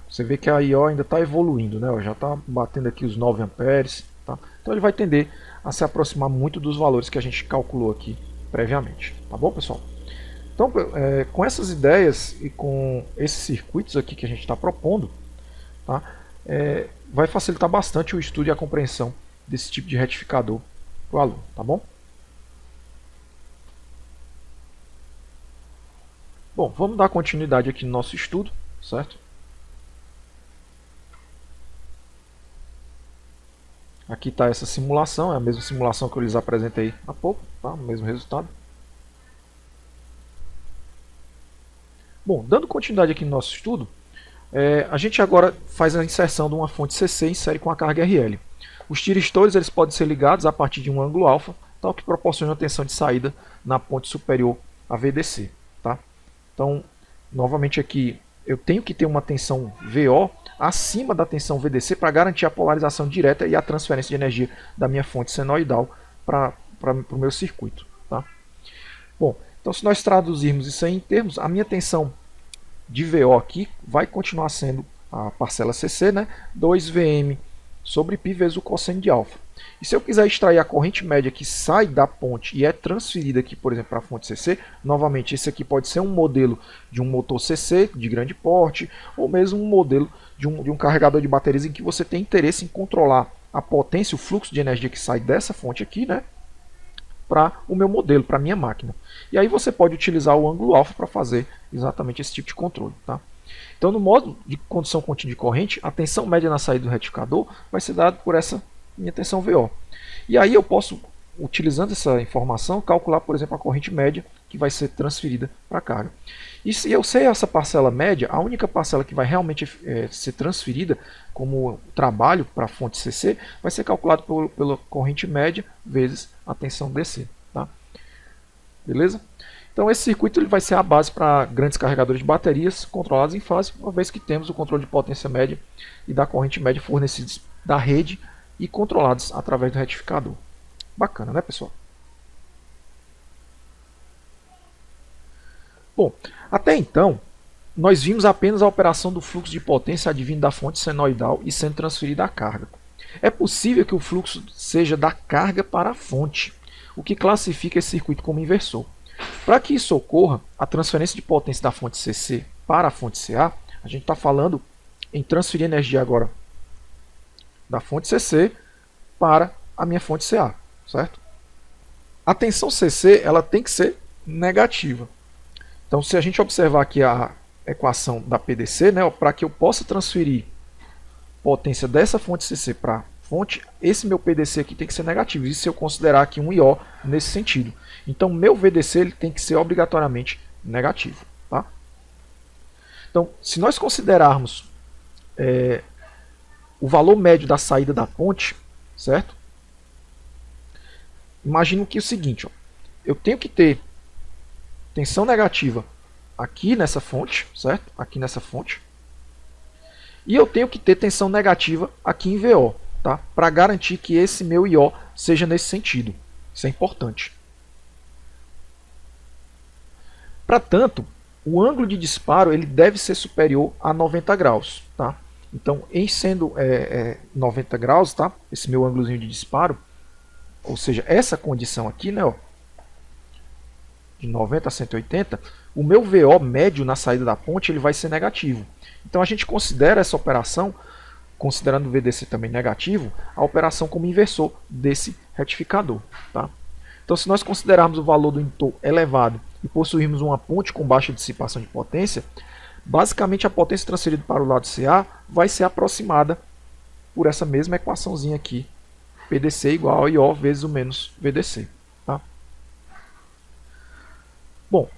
Você vê que a IO ainda está evoluindo, né? Já está batendo aqui os 9 amperes, tá? Então ele vai tender a se aproximar muito dos valores que a gente calculou aqui previamente, tá bom, pessoal? Então, com essas ideias e com esses circuitos aqui que a gente está propondo, tá? Vai facilitar bastante o estudo e a compreensão desse tipo de retificador para o aluno, tá bom? Bom, vamos dar continuidade aqui no nosso estudo, certo? Aqui está essa simulação, é a mesma simulação que eu lhes apresentei há pouco, tá? O mesmo resultado. Bom, dando continuidade aqui no nosso estudo, a gente agora faz a inserção de uma fonte CC em série com a carga RL. Os tiristores eles podem ser ligados a partir de um ângulo alfa, tal que proporciona a tensão de saída na ponte superior a VDC. Tá? Então, novamente aqui, eu tenho que ter uma tensão VO acima da tensão VDC para garantir a polarização direta e a transferência de energia da minha fonte senoidal para o meu circuito. Tá? Bom, então se nós traduzirmos isso aí em termos, a minha tensão de VO aqui vai continuar sendo a parcela CC, né? 2Vm sobre π vezes o cosseno de alfa. E se eu quiser extrair a corrente média que sai da ponte e é transferida aqui, por exemplo, para a fonte CC, novamente esse aqui pode ser um modelo de um motor CC de grande porte, ou mesmo um modelo de um carregador de baterias em que você tem interesse em controlar a potência, o fluxo de energia que sai dessa fonte aqui, né? Para o meu modelo, para a minha máquina. E aí você pode utilizar o ângulo alfa para fazer exatamente esse tipo de controle. Tá? Então, no modo de condução contínua de corrente, a tensão média na saída do retificador vai ser dada por essa minha tensão VO. E aí eu posso, utilizando essa informação, calcular, por exemplo, a corrente média que vai ser transferida para a carga. E se eu sei essa parcela média, a única parcela que vai realmente ser transferida como trabalho para a fonte CC vai ser calculado pela corrente média vezes a tensão DC. Tá? Beleza? Então esse circuito ele vai ser a base para grandes carregadores de baterias controlados em fase, uma vez que temos o controle de potência média e da corrente média fornecidos da rede e controlados através do retificador. Bacana, né, pessoal? Bom, até então, nós vimos apenas a operação do fluxo de potência advindo da fonte senoidal e sendo transferida à carga. É possível que o fluxo seja da carga para a fonte, o que classifica esse circuito como inversor. Para que isso ocorra, a transferência de potência da fonte CC para a fonte CA, a gente está falando em transferir energia agora da fonte CC para a minha fonte CA, certo? A tensão CC ela tem que ser negativa. Então, se a gente observar aqui a equação da PDC, né, para que eu possa transferir potência dessa fonte CC para a fonte, esse meu PDC aqui tem que ser negativo. Isso se eu considerar aqui um IO nesse sentido. Então, meu VDC ele tem que ser obrigatoriamente negativo. Tá? Então, se nós considerarmos o valor médio da saída da ponte, certo? Imagino que é o seguinte, ó, eu tenho que ter tensão negativa aqui nessa fonte, certo? Aqui nessa fonte. E eu tenho que ter tensão negativa aqui em VO, tá? Para garantir que esse meu IO seja nesse sentido. Isso é importante. Para tanto, o ângulo de disparo ele deve ser superior a 90 graus, tá? Então, em sendo 90 graus, tá? Esse meu ângulozinho de disparo, ou seja, essa condição aqui, né, ó, de 90 a 180, o meu VO médio na saída da ponte ele vai ser negativo. Então a gente considera essa operação, considerando o VDC também negativo, a operação como inversor desse retificador. Tá? Então se nós considerarmos o valor do indutor elevado e possuirmos uma ponte com baixa dissipação de potência, basicamente a potência transferida para o lado CA vai ser aproximada por essa mesma equaçãozinha aqui, PDC igual a IO vezes o menos VDC. Tá? Bom,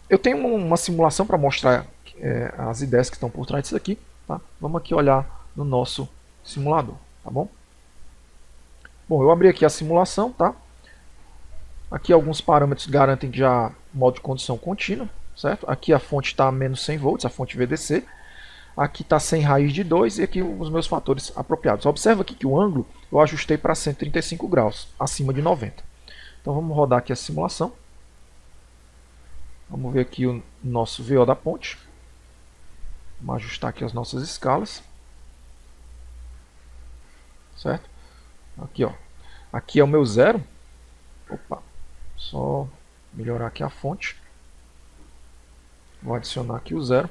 eu tenho uma simulação para mostrar as ideias que estão por trás disso aqui. Tá? Vamos aqui olhar no nosso simulador. Tá bom? Bom, eu abri aqui a simulação. Tá? Aqui alguns parâmetros garantem já modo de condução contínua. Certo? Aqui a fonte está a menos 100 volts, a fonte VDC. Aqui está 100 raiz de 2 e aqui os meus fatores apropriados. Observa aqui que o ângulo eu ajustei para 135 graus, acima de 90. Então vamos rodar aqui a simulação. Vamos ver aqui o nosso VO da ponte. Vamos ajustar aqui as nossas escalas. Certo? Aqui, ó. Aqui é o meu zero. Opa. Só melhorar aqui a fonte. Vou adicionar aqui o zero.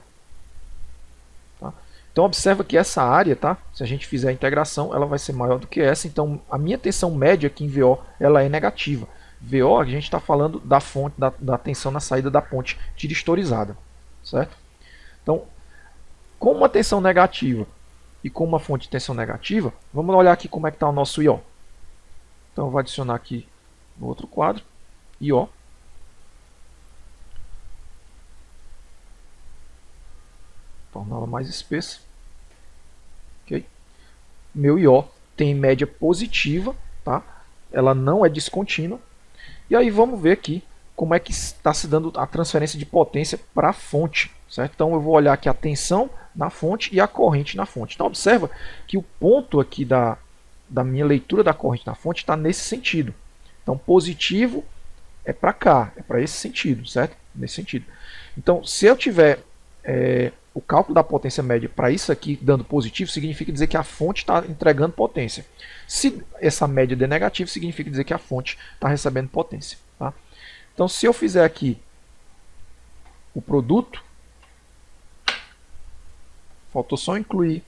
Tá? Então observa que essa área, tá? Se a gente fizer a integração, ela vai ser maior do que essa. Então a minha tensão média aqui em VO ela é negativa. VO, a gente está falando da fonte, da tensão na saída da ponte tiristorizada, certo? Então, com uma tensão negativa e com uma fonte de tensão negativa, vamos olhar aqui como é que está o nosso IO. Então, eu vou adicionar aqui no outro quadro, IO. Torná-la mais espessa. Ok? Meu IO tem média positiva, tá? Ela não é descontínua. E aí vamos ver aqui como é que está se dando a transferência de potência para a fonte. Certo? Então eu vou olhar aqui a tensão na fonte e a corrente na fonte. Então observa que o ponto aqui da minha leitura da corrente na fonte está nesse sentido. Então positivo é para cá, é para esse sentido, certo? Nesse sentido. Então se eu tiver o cálculo da potência média para isso aqui dando positivo, significa dizer que a fonte está entregando potência. Se essa média der negativo, significa dizer que a fonte está recebendo potência. Tá? Então, se eu fizer aqui o produto, faltou só incluir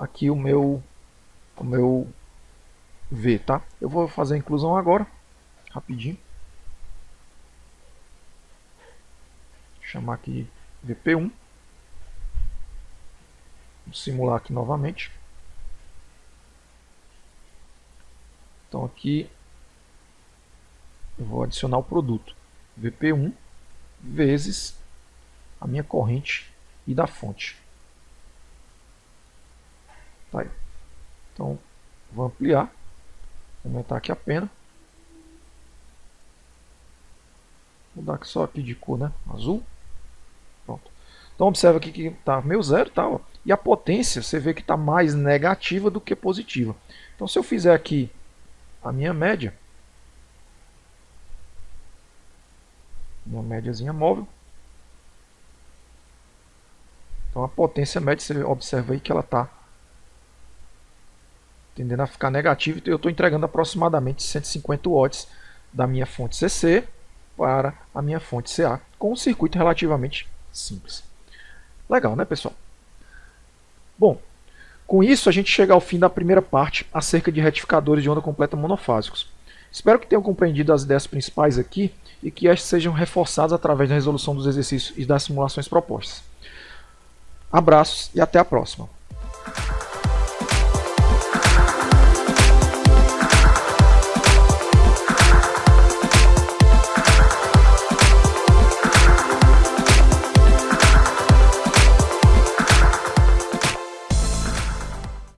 aqui o meu V. Tá? Eu vou fazer a inclusão agora, rapidinho. Vou chamar aqui VP1. Vou simular aqui novamente. Então aqui eu vou adicionar o produto VP1 vezes a minha corrente I da fonte. Tá aí. Então, vou ampliar, aumentar aqui a pena. Vou dar só aqui de cor, né? Azul. Pronto. Então observa aqui que está meio zero, tá? Ó. E a potência, você vê que está mais negativa do que positiva. Então se eu fizer aqui a minha médiazinha móvel, então a potência média, você observa aí que ela está tendendo a ficar negativa. Então eu estou entregando aproximadamente 150 watts da minha fonte CC para a minha fonte CA, com um circuito relativamente simples. Legal, né, pessoal? Bom, com isso a gente chega ao fim da primeira parte acerca de retificadores de onda completa monofásicos. Espero que tenham compreendido as ideias principais aqui e que estas sejam reforçadas através da resolução dos exercícios e das simulações propostas. Abraços e até a próxima!